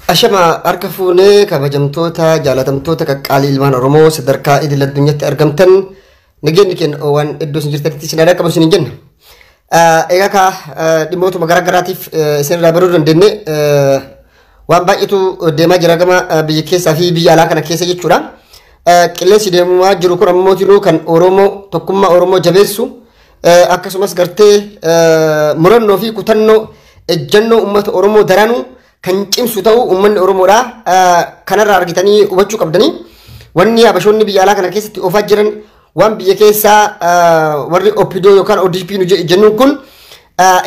Ashama harka fuunee kabajamtoota jaalatamtoota qaqqaalii ilmaan Oromoo sadarkaa idil addunyaatti argamtan nageenyi keenya waan iddoo isin jirtanitti isin aadaa qabu isin jenna. Egaa ka dhimmootuma garaa garaatiif isin irraa baruu dandeenye waan baay'eetu deemaa jira gama biyya keessaa fi biyya alaa kana keessa jechuudha. Qilleensi deemaa jiru kun ammoo kan Oromoo tokkummaa Oromoo jabeessu akkasumas gartee murannoo fi kutannoo ejjennoo uummata Oromoo daranuu kan cimsu ta'u uummanni Oromoodha kanarraa argitanii hubachuu qabdanii wanni habashoonni biyya alaa kana keessatti oofaa jiran waan biyya keessaa warri OPDO yookaan ODP nu jennuun kun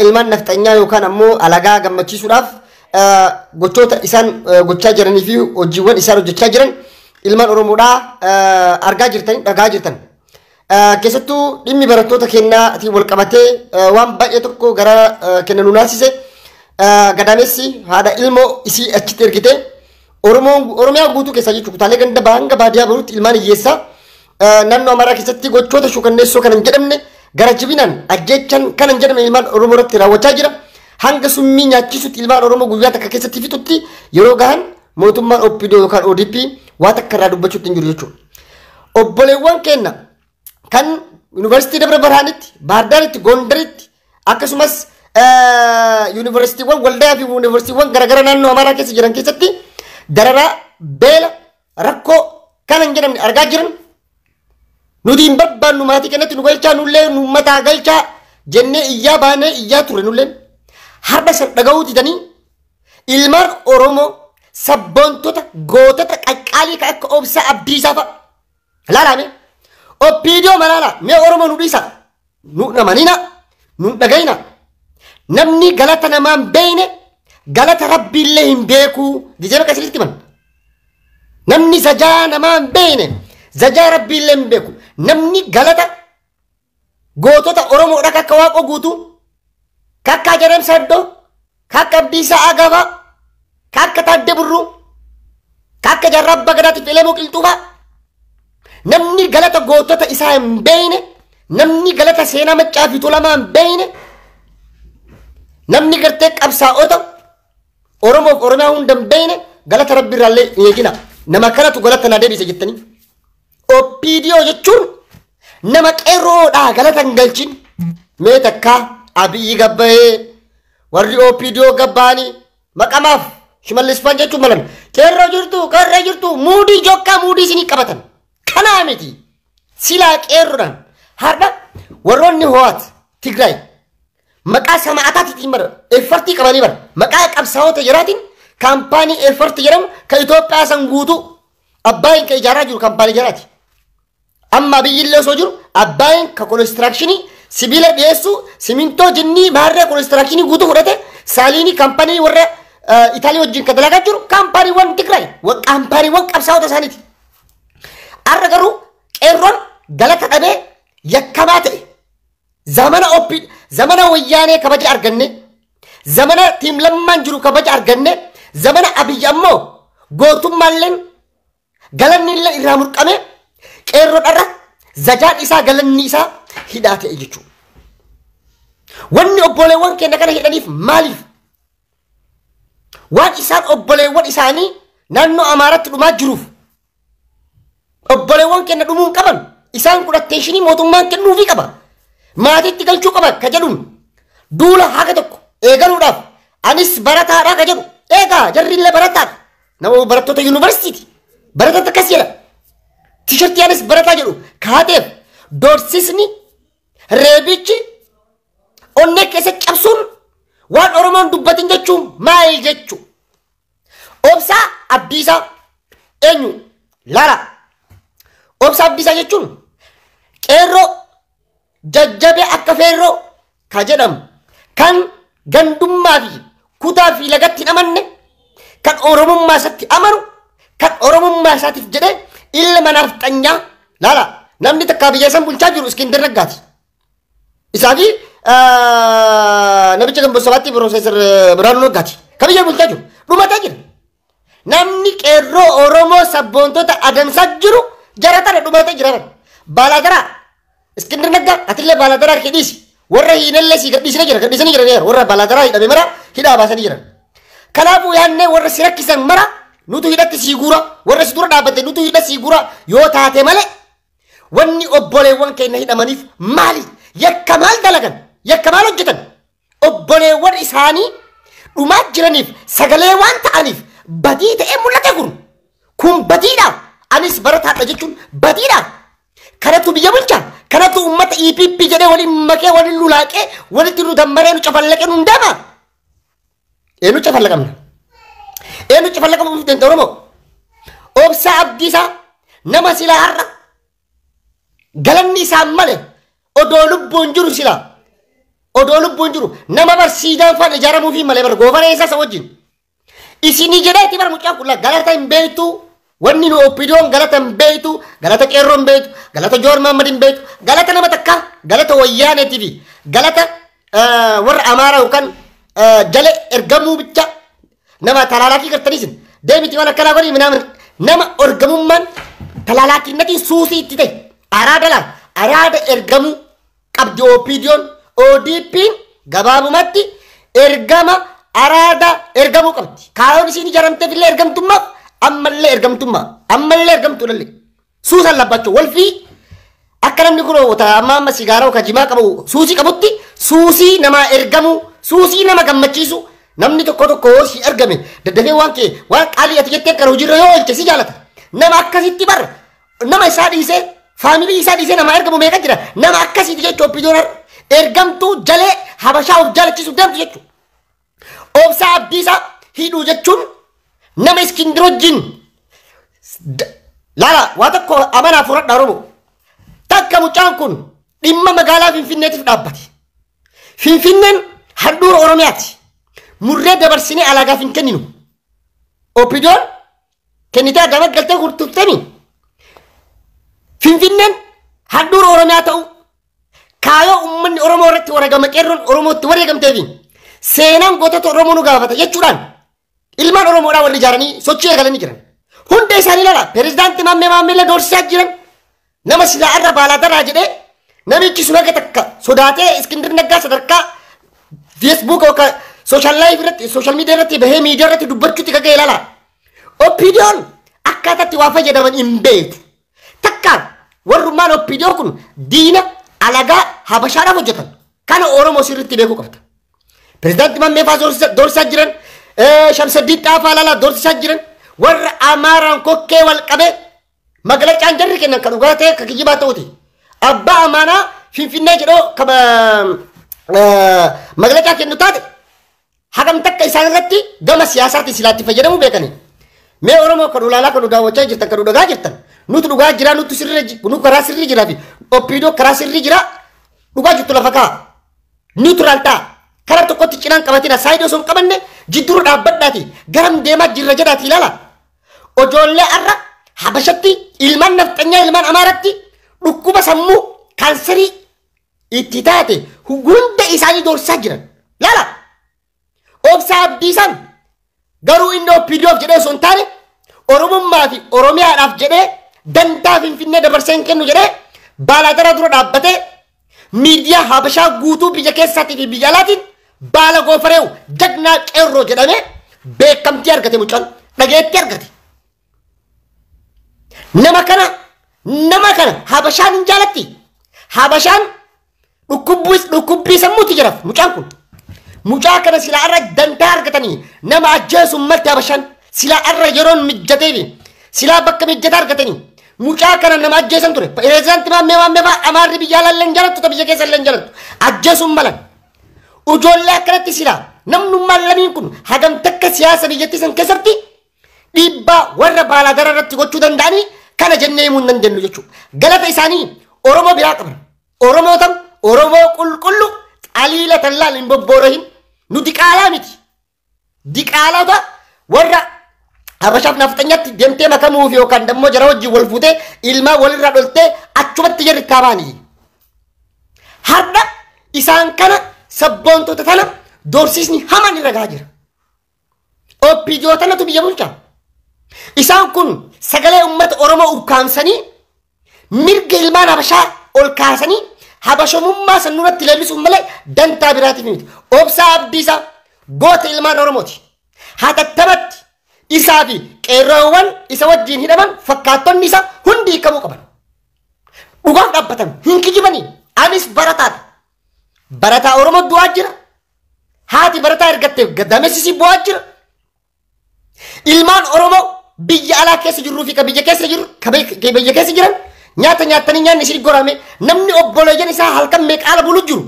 ilmaan nafxanyaa yookaan ammoo alagaa gammachiisuudhaaf gochoota isaan gochaa jiranii fi hojiiwwan isaan hojjechaa jiran ilmaan Oromoodha argaa jirtanii dhagaa jirtan. Keessattuu dhimmi barattoota kennaatiin wal qabatee waan baay'ee tokko gara kenna nu naasise. Gadamessi haadha ilmoo isii achitti ergite Oromiyaa guutuu keessa jechuudha. Kutaalee ganda baanga baadiyyaa baruutti ilmaan hiyyeessaa naannoo Amaaraa keessatti gochoota shukanneessoo kan hin jedhamne gara jibinaan ajjechan kan hin jedhamne ilmaan Oromoo irratti raawwachaa jira. Hanga summii nyaachisutti ilmaan Oromoo guyyaa takka keessatti fixutti yeroo gahan mootummaan OPDO yookaan ODP waa takka irraa dubbachuutti hin jiru jechuudha. Obboleewwan keenya kan Yuunivarsiitii Dabra Birhaanitti, Baardaaritti, Gondaritti akkasumas Yuunivarsiitiiwwan waldaa fi yuunivarsiitiiwwan garaagaraa naannoo Amaaraa keessa jiran keessatti dararaa beela rakkoo kan hin jedhamne argaa jiran nuti hin barbaannu maatii keenyatti nu galchaa nullee nu mataa galchaa jennee iyyaa baanee iyyaa ture nulleen har'a san dhaga'uu didanii ilmaan Oromoo sabboontota gootota qaqqaalii kan akka Obsaa Abdiisaa fa'a laalame OPDO malaala mee Oromoo nu dhiisa nu namanina nu dhagayina. Namni galata namaan beeyne galata rabbiillee hin beeku dijee bakka isinitti himan. Namni zajaa namaan beeyne zajaa rabbiillee hin beeku. Namni galata gootota Oromoodha kakka Waaqoo guutuu kakka Jaram Saddoo kakka Abdiisaa Agabaa kakka Taaddee Burruu kakka Jaarraa Abbaa Gadaatiif Elemoo Qilxuufaa namni galata gootota isaa hin beeyne namni galata seenaa Maccaa fi Tulamaa hin beeyne namni gartee qabsaa'ota Oromoof Oromiyaa hunda hin beeyne galata rabbi irraallee hin eegina. Nama kanatu galata naa deebise jettanii. OPDO jechuun nama qeerroodhaa galata hin galchin. Mee takkaa Abiyyi gabbayee warri OPDO gabbaanii maqamaaf shimallisfaan jechuun malan qeerroo jirtu muudii jokkaa muudii isinii qabatan. Kanaa miti silaa qeerroodhaan har'a warroonni ho'aat Tigraay maqaa samaataatiitiin bara effartii qabanii bara maqaa qabsaa'ota jiraatiin kaampaanii effartii jedhamu kan Itoophiyaa san guutuu Abbaayeen kan ijaaraa jiru kaampaanii jiraati. Amma biyyillee osoo jiru Abbaayeen kan konistirakshinii sibiila dhiyeessuu simintoo jinnii baarree konistirakshinii guutuu fudhate saaliinii kaampaanii warra Itaalii wajjin kan dalagaa jiru kaampaaniiwwan Tigraay kaampaaniiwwan qabsaa'ota isaaniiti. Har'a garuu qeerroon galata dhabee yakkamaa ta'e zamana wayyaanee kabaja arganne zamana tiim lammaan jiru kabaja arganne zamana Abiyyi ammoo gootummaalleen galannillee irraa murqame qeerroodharra zajaan isaa galanni isaa hidhaa ta'e jechuudha. Wanni obboleewwan keenya kana hidhaniif maaliif? Waan isaan obboleewwan isaanii naannoo Amaaraatti dhumaa jiruuf obboleewwan keenya dhumuun qaban isaan kun atteeshinii mootummaan kennuufii qaba. Maatiitti galchuu qaba ka jedhuun duula haga tokko eegaluudhaaf anis barataadha ka jedhu eegaa jarriillee barataadha nama barattoota yuunivarsiitiiti baratoota akkas jedha tishartii anis barataa jedhu kaateef doorsisni reebichi onnee keessa cabsuun waan Oromoon dubbatin jechuun maal jechuu Obsaa Abdiisaa eenyu laala Obsaa Abdiisaa jechuun qeerroo jajjabe akka feerroo ka jedhamu kan gandummaa fi kutaa fi lagatti hin amanne kan Oromummaa isaatti amanu kan Oromummaa isaatiif jedhee ilma nafxanyaa laala namni takka biyya san bulchaa jiru Iskindar Naggaati. Isaa fi namicha Gambosabaatti Piroofeesar Biraanuu Naggaati ka biyya bulchaa jiru dhumataa jira. Namni qeerroo Oromoo sabboontota adamsaa jiru jaratana dhumataa jira. Baalaagaraa Iskindar Naggaa atillee baalaagaraa kedhiisi warra hiinallee si gadhiisanii jira warra baalaagaraa hidhame mara hidhaa baasanii jiran. Kanaafuu yaannee warra si rakkisan mara nutu hidhatti sii guura warra si dura dhaabbate nutu hidha sii guura yoo taate malee wanni obboleewwan keenya hidhamaniif maali? Yakka maal dalagan? Yakka maal hojjetan? Obboleewwan isaanii dhumaa jiraniif sagalee waan ta'aniif badii ta'ee mul'ate kun badiidha. Anis barataadha jechuun badiidha. Kanatu biyya bulchaa kanatu uummata EPP jedhee waliin makee waliin lulaaqee walitti nu dammaree nu cafallaqee nu hundama. Eenyu cafallaqamna? Eenyu cafallaqamuuf danda'u Oromoo? Obsaa Abdiisaa nama silaa har'a galanni isaa malee odoo lubbuun jiru silaa odoo lubbuun jiru nama barsiisaan faan ijaaramuufi malee bar goofaree isaa wajjin isinii jedheeti bar mucaa kullaa galata hin beektu wanni nu oppidoon galata hin beektu galata qeerroo hin beektu galata Joor Mahammad hin beektu galata nama takka galata wayyaaneetii fi galata warra Amaaraa yookaan jale ergamuu bicha nama talaalaakii gartaniisin deemiti waan akkanaa godhii minaamin nama ergamummaan talaalaakiinnatiin suusii itti ta'e araada ergamuu qabdi oppidoon ODP'n gabaabumatti ergama araada ergamuu qabdi. Kaayoon isiin ijaaramteef illee ergamtummaaf ammallee ergamtuudhalle suusan labbachuu walfii akka namni kun amma sigaaraa yookaan jimaa qabu suusii qabutti suusii nama ergamuu suusii nama gammachiisu namni tokko si ergame daddafee waan qaalii ati jettee kan hojiirra yoo oolche si jaalata. Nama akkasitti bar nama isaa dhiisee faamilii isaa dhiisee nama ergamu meeqa jira nama akkasitti jechuun oppidoon ergamtuu jalee habashaa of jaalachiisuuf deemtu jechuudha. Obsaa Abdiisaa hidhuu jechuun nama Iskindir wajjin laala waa tokko amanaa fudhadha Oromoo. Takka mucaan kun dhimma magaalaa Finfinneetiif dhaabbate. Finfinneen handhuura Oromiyaati. Murree dabarsinee alaagaaf hin kenninu. Oppidoon kennitee adda galtee gurtuftanii. Finfinneen handhuura Oromiyaa ta'u kaayoo uummanni Oromoo irratti wareegama qeerroon Oromootti wareegamteefi seenaan gootota Oromoo nu gaafata jechuudhaan ilmaan Oromoodhaa wal ijaaranii sochii eegalanii jiran. Hunda isaanii laala pirezidaantii Maammeellee doorsisaa jiran nama silaa irra baalaadaraa jedhee namichi sun akka takka sodaatee Iskindir Naggaa sadarkaa Facebook yookaan sooshaal laayif irratti sooshaal miidiyaa irratti bahee miidiyaa irratti dubbachuutti gaga'e laala. Oppidoon akkaataatti waa fayyadaman hin beektu. Takka warrummaan Oppidoo kun diina alagaa habashaadhaaf hojjetan kana Oromoo sirriitti beekuu qabda. Pirezidaantii Mammeefaa doorsisaa jiran Shamsaddiin Xaafaa Laalaa doorsisaa jiran warra Amaaraan kokkee wal qabee magalachaan jarri kennan kan dhugaa ta'e kan kijibaa ta'uti. Abbaa amaanaa Finfinnee jedhoo magalachaa kennu taate hagam takka isaan irratti gama siyaasaatiin silaatti fayyadamuu beekanii. Mee Oromoo kan ulaalaa kan daawwachaa jirtan kan dhugaa jirtan nuti dhugaa jira nuti sirrii nu karaa sirrii jira fi Oppidoo karaa sirrii jira dhugaa jirtu lafa kaa neutral ta'a karaa tokkotti cinaan qabatina saayidoo sun qabanne jidduu dhaabbadhaati garam deemaa jirra jedhaati ilaala. Ojoollee arra habashatti ilmaan nafxanyaa ilmaan Amaaratti dhukkuba sammuu kaanserii itti taate hunda isaanii doorsisaa jiran laala. Obsaa Abdiisaan garuu inni Oppidoof jedhee osoo hin taane Oromummaa fi Oromiyaadhaaf jedhee dantaa Finfinnee dabarseen kennu jedhee baalaadara dura dhaabbatee miidiyaa habashaa guutuu biyya keessaatii fi biyya alaatiin baala goofareewu jagnaa qeerroo jedhamee beekamtii argate mucaan dhageetti argate. Nama kana habashaan hin jaalatti. Habashaan dhukkubbii sammuutti jiraaf mucaan kun. Mucaa kana silaa irra dantaa argatanii nama ajjeesuun malti habashaan silaa irra yeroon mijjateefi silaa bakka mijjata argatanii mucaa kana nama ajjeesan ture. Pirezidaantii Maammeefaa Amaarri biyya alaallee hin jaalattu biyya keessa illee hin jaalattu ajjeesuun malan. Ijoollee akkanatti silaa namnummaan lamiin kun hagam takka siyaasa biyyattii san keessatti dhiibbaa warra baalaadara irratti gochuu danda'anii kana jennee himuu hin dandeenyu jechuudha. Galata isaanii Oromoo biraa qaban. Oromoo qulqullu qaliila tallaan hin bobboorahin nuti qaalaa miti. Diqaalota warra habashaaf nafxanyatti deemtee makamuuf yookaan dammoo jara wajjin wal fuutee ilmaa walirraa dholtee achumatti jarri kaabaanii. Har'a isaan kana sabboontota tana doorsisni hamaan irra gahaa jira. Oppidoo tanatu biyya bulchaa. Isaan kun sagalee uummata Oromoo ukkaamsanii mirga ilmaan habashaa ol kaasanii habashomummaa sannuratti leellisuuf malee dantaa biraatiif miti. Obsaa Abdiisaa goota ilmaan Oromooti. hatattamatti isaa fi qeerroowwan isa wajjin hidhaman fakkaattonni isa hundi hiikamuu qaban. Dhugaaf dhaabbatan hin kijibanii. Anis barataadha. Barataa Oromoo du'aa jira. Haati barataa ergatteef gaddaamessisii bu'aa jira. Ilmaan Oromoo biyya alaa keessa jirruu fi biyya keessa jiru biyya keessa jiran nyaata nyaatanii nyaanni isin gorame namni obboleeyyan isaa halkan meeqaala bulu jiru.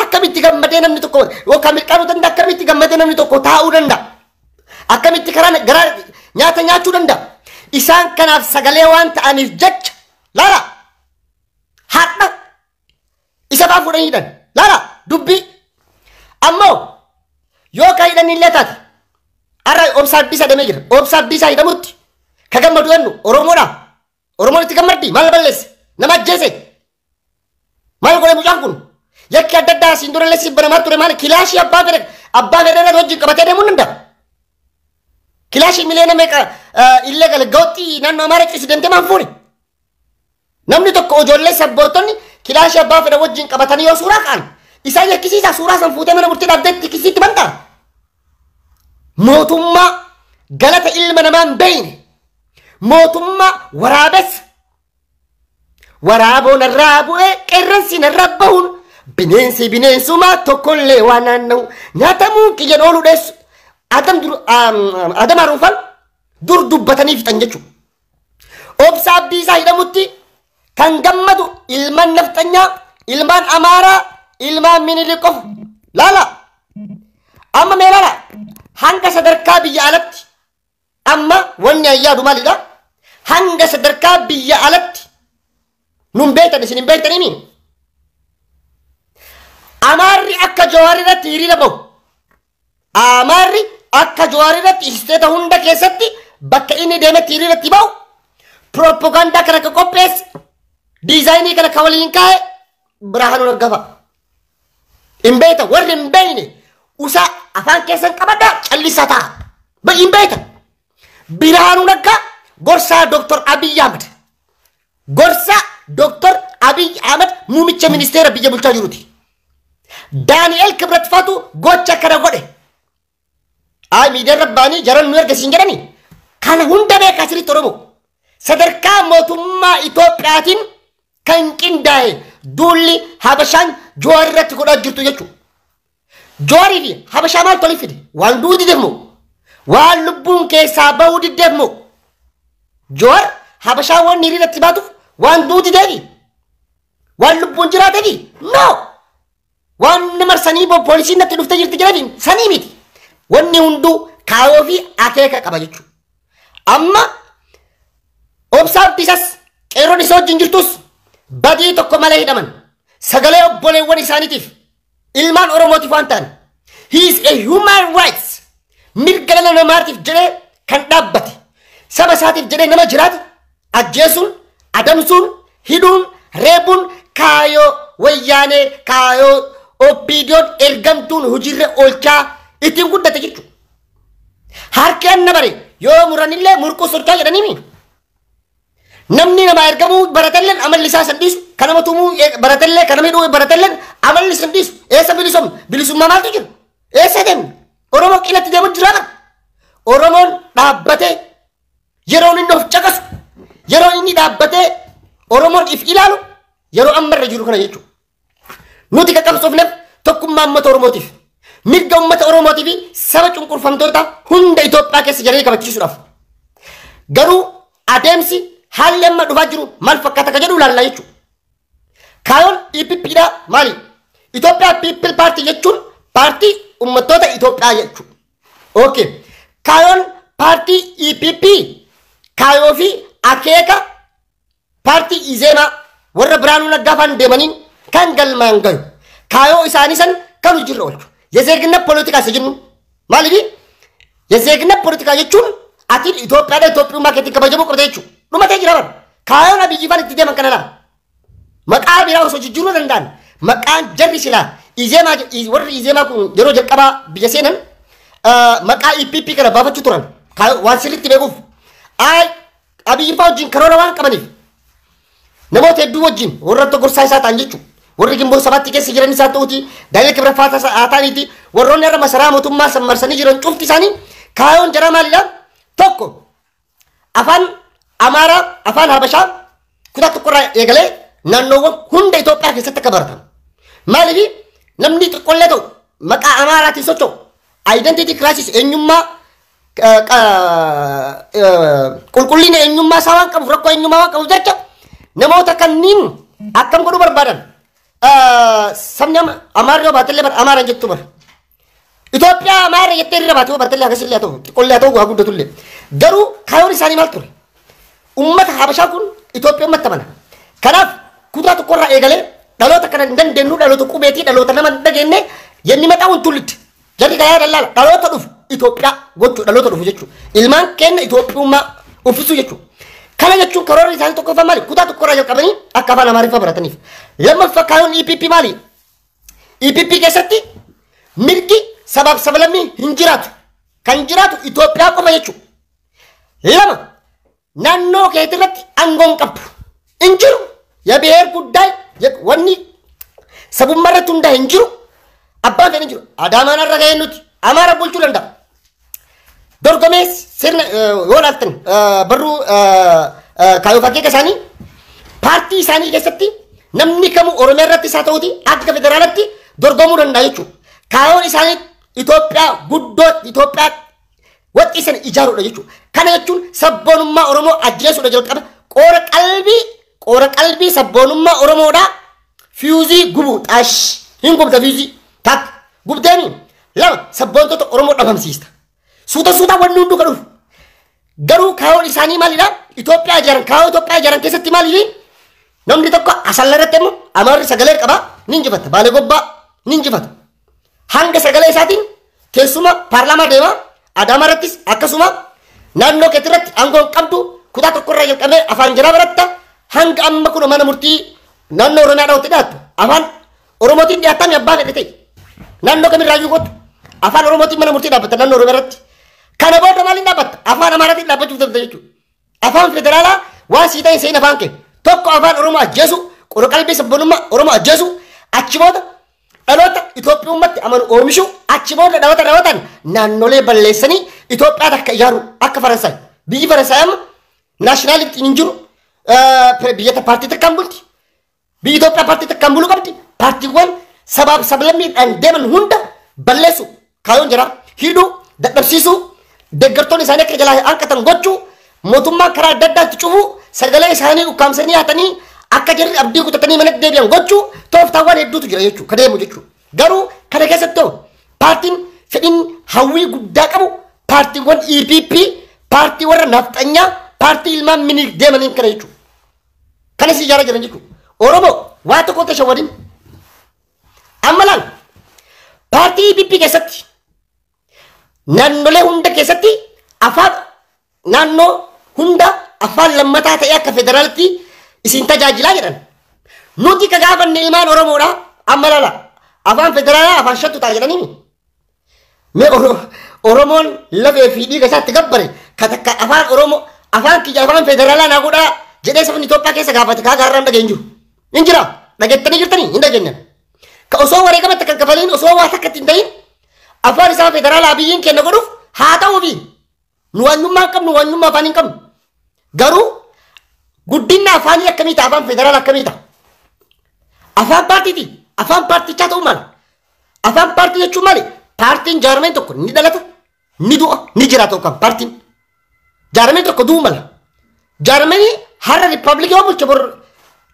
Akkamitti gammadee namni tokko yookaan mirqaanuu danda'a akkamitti gammadee namni tokko taa'uu danda'a. Akkamitti garaa nyaata nyaachuu danda'a. Isaan kanaaf sagalee waan ta'aniif jecha laala haadha isa baa fuudhanii hidhan laala dubbii ammoo yoo ka hidhanillee taate arra Obsaa Abdiisaa damee jira. Obsaa Abdiisaa hidhamutti ka gammadu ennu Oromoodha. Oromoon itti gammaddi maal balleesse nama ajjeese maal godhe mucaan kun yakki adda addaa siin durallee si banamaa ture maal kilaashii abbaa federa wajjin qabatee deemuu danda'a. Kilaashii miliyoona meeqa illee gale gawxii naannoo Amaaraa presidentee maan fuune namni tokko ijoollee sabbootonni kilaashii abbaa federa wajjin qabatanii yoo suuraa ka'an isaan yakkisiisa suuraa san fuutee mana murtii dhaabdeetti kisiitti bantaa. Mootummaa galata ilma namaan beeyne mootummaa waraabessa waraaboo narraa bu'ee qeerransi narraa bahuun bineensi bineensumaa tokkollee waan naanna'u nyaatamuu qiyyan ooluu dheessu Adam Haruufan dur dubbatanii fixan jechuudha. Obsaa Abdiisaa hidhamutti kan gammadu ilmaan nafxanyaa ilmaan Amaaraa ilmaan Miniliqoof laala amma mee laala hanga sadarkaa biyya alatti amma wanni ayyaadu maalidha hanga sadarkaa biyya alatti nun beektan isin hin beektanii Amaarri akka Jawaarirratti hiriira bahu Amaarri akka Jawaarirratti isteeta hunda keessatti bakka inni deemetti hiriiratti bahu propaganda kana ka qopheesse diizaayinii kana ka waliin kaa'e Birahaanuu Naggafa hin beektan warri hin beekne usaa afaan keessan qabadhaa callisaa ta'a hin beektan Birahaanuu Naggaa gorsaa Dr. Abiy Ahmed gorsaa Dr. Abiy Ahmed muumicha ministeera biyya bulchaa jiruuti. Daani'el Kibrat Fatu gocha kana godhe ay miidiyaan rabbaanii jaran nu erga siin jedhani kana hunda beekaa sirriitti Oromoo sadarkaa mootummaa Itoophiyaatiin kan qindaa'e duulli Habashaan Jawaar irratti godhaa jirtu jechuudha. Jawaarii fi Habashaa maal tolii fide waan du'uu dideef moo waan lubbuun keessaa bahuu dideef moo Jawaar Habashaa waan hiriirratti baatuuf waan du'uu dideefi waan lubbuun jiraateefi no waan marsanii poolisiin natti dhuftee jirti jedhanii sanii miti wanni hunduu Kayyoofi akkeka qaba jechuudha. Amma Obsaa Abdiisaas qeerroon isa wajjin jirtus badii tokko malee hidhaman sagalee obboleewwan isaaniitiif ilmaan Oromootiif waan ta'an he is a human rights mirga dhala namaatiif jedhee kan dhaabbate saba isaatiif jedhee nama jiraate ajjeesuun adamsuun hidhuun reebuun Kayyoo wayyaanee Kayyoo oppiidiyoon ergamtuun hojiirra oolchaa ittiin guddate jechuudha. Harki anna bare yoo muranillee murquu socho'aa jedhanii namni nama ergamuu baratelleen amalli isaa sandiisu kan nama tumuu baratellee kan nama hidhuu baratelleen amalli sandiisu eessa bilisummaa maaltu jiru eessa deemu Oromoo qilatti deemu jiraata Oromoon dhaabbatee yeroo inni of caqasu yeroo inni dhaabbatee Oromoon if ilaalu yeroo ammarra jiru kana jechuudha. Nuti qaqqabsoofneef tokkummaa uummata Oromootiif mirga uummata Oromootiif saba cunqurfamtoota hunda Itoophiyaa keessa jiranii kabachiisuudhaaf garuu adeemsi haalli amma dhufaa jiru maal fakkaata ka jedhu ilaallaa jechuudha. Kayyoon EPPdha maali? Itoophiyaa People Party jechuun paartii uummattoota Itoophiyaa jechuudha. Okay. Kayyoon paartii EPP Kayyoofi akkeka paartii Izeemaa warra Birahaanuu Naggaa faan deemaniin kan galmaan gayu Kayyoo isaanii san kan hojirra oolchu የዜግነት ፖለቲካ ሲጅኑ ማለፊ የዜግነት ፖለቲካ jechuun ati Itoophiyaa Itoophiyaa keetti kabajamu qabda jechuudha. Dhumatee jira bara Kayyoon Abiyyi faan itti deeman kanala maqaa biraa osoo jijjiiruu danda'an maqaan jarri silaa Izeemaa warri Izeemaa kun yeroo jalqabaa biyya seenan maqaa EPP kana baafachuu turan waan sirriitti beekuuf Abiyyi faa wajjin karoora waan qabaniif namoota hedduu wajjin warra tokko gorsaa isaa ta'an jechuudha. Warri gimboo sabatti keessa jiran isaa ta'uuti Daani'el Kibrat Fatu haa ta'aniiti warroonni irra masaraa mootummaa sammarsanii jiran cufti isaanii Kaayoon jara maalidha? Tokko afaan Amaaraa, afaan Habashaa kutaa tokkorraa eegalee naannoowwan hunda Itoophiyaa keessatti akka baratan. Maaliif namni xiqqollee ta'u maqaa Amaaraatiin socho'u identity crisis eenyummaa qulqullina eenyummaa isaa waan qabuuf rakkoo eenyummaa waan qabuuf jecha namoota kanneen akkam godhuu barbaadan sabni Amaarri yoo baatellee bara Amaaraan jettu bara. Itoophiyaa Amaara jettee irra baatee bartellee akkasiillee haa ta'u xiqqollee haa ta'u waa guddatullee garuu kaayoon isaanii maal ture? Ummata Habashaa kun Itoophiyaa ummata mana. Kanaaf kutaa tokkorraa eegalee dhaloota kana hin dandeenyu dhaloota qubeetii dhaloota nama hin dhageenye yenni maxaa wantulitti jarri gayaa dallaala dhaloota dhufu Itoophiyaa gochuu dhaloota dhufu jechuudha. Ilmaan keenya Itoophiyummaa uffisuu jechuudha. Kana jechuun karoorri isaanii tokkoffaa maali? Kutaa tokkorraa jalqabanii akka afaan Amaariffaa barataniif. Lammaffaa kaayoon EPP maali? EPP keessatti mirgi sabaaf sablammii hin jiraatu. Kan jiraatu Itoophiyaa qofa jechuudha. Lama naannoo keetirratti aangoon qabdu. Injiru የብሔር ጉዳይ ወኒ ሰቡመረት እንዳ እንጅሩ አባን እንጅሩ አዳማን አረጋየኑት አማራ ቡልቹ ለንዳ ዶርጎሜስ ሲርነ ወላልትን በሩ ካዮፋኬ ከሳኒ ፓርቲ ሳኒ ገሰቲ ነምኒ ከሙ ኦሮሜረት ሳተውቲ አድገ ፌደራልቲ ዶርጎሙ ለንዳይቹ ካዮን ሳኒ ኢትዮጵያ ጉዶት ኢትዮጵያ ወጥይሰን ኢጃሩ ለይቹ ከነቹን ሰቦኑማ ኦሮሞ አጀሱ ለጀልቀበ ቆረ ቀልቢ ሰቦኑማ ኦሮሞዳ ፊውዚ ጉቡ ጣሽ hinkumta fizi tak gubdeni lam sabbonto to oromo dhabamsiista suuta wanni hundu kadhu garuu kaayoon isaanii maalidha Itoophiyaa jaran keessatti maalidhi namni tokko asallarratti immoo Amaarri sagalee qaba ninjifata baale gobbaa ninjifata hanga sagalee isaatiin keessuma paarlaamaa deema Adaamaarrattis akkasuma naannoo keetirratti aangoon qabdu kutaa tokkorraa jalqabee afaan jaraa baratta hanga amma kun mana murtii naannoo Oromiyaa dhaawutti dhaattu afaan Oromotiin dhiyaatame abbaan edete naannoo kamirraayyuu gootu afaan Oromootiin mana murtii dhaabbata naannoo Oromiyaatti kana booda maaliin dhaabbata afaan Amaaraatiin dhaabbachuuf dabda jechuudha afaan federaalaa waan sii ta'e seen afaan kee tokko afaan Oromoo ajjeesu qora qalbii sabboonummaa Oromoo ajjeesu achi booda dhaloota Itoophiyummatti amanu oomishu achi booda dhawatan naannolee balleessanii Itoophiyaa takka ijaaru akka Faransaay biyyi Faransaay amma naashinaalitti hin jiru biyyata paartii takkaan bulti biyyi Itoophiyaa paartii takkaan bulu qabdi paartiiwwan sabaaf sablammiidhaan deeman hunda balleessu kaayoon jira hidhuu dadhabsiisuu deeggartoonni isaanii akka jalaa hanqatan gochuu mootummaa karaa adda addaatti cufuu sagalee isaanii ukkaamsanii haatanii akka jirri abdii kutatanii manatti deebi'an gochuu tooftaawwan hedduutu jira jechuudha ka deemu jechuudha garuu kana keessatti paartiin fedhiin hawwii guddaa qabu paartiiwwan EPP paartii warra nafxanyaa paartii ilmaan miniik deemaniin kana jechuudha kanas ijaaraa jiran jechuudha Oromoo waa tokko tashawwadin Amalan parti EPP keessatti naannolee hunda keessatti afaan naannoo hunda afaan lammataa ta'e akka federaalitti isin tajaajilaa jedhan nuti ka gaafanne ilmaan Oromoodha amalala afaan federaalaa afaan shattu ta'a jedhanii mee Oromoon lafee fi dhiiga isaatti gabbare ka takka afaan Oromoo afaan kiyya afaan federaalaa naa godhaa jedhee sabni Itoophiyaa keessa gaafate kaa gaarraan dhageen jiru hin jira dhageettanii jirtanii hin dhageenyan ka osoo wareegamatti kan kafaliin osoo waa takkatti hin ta'in afaan isaa federaalaa biyyiin kenna godhuuf haa ta'uufi nu waanyummaa qabnu waanyummaa afaan hin qabnu garuu guddinna afaanii akkamiita afaan federaalaa akkamiita afaan paartiiti afaan paartichaa ta'uu maali afaan paartii jechuun maali paartiin jaarmeen tokko ni dhalata ni du'a ni jiraata yookaan paartiin jaarmeen tokko du'uu mala jaarmeenii har'a riippaabilikii yoo bulche bor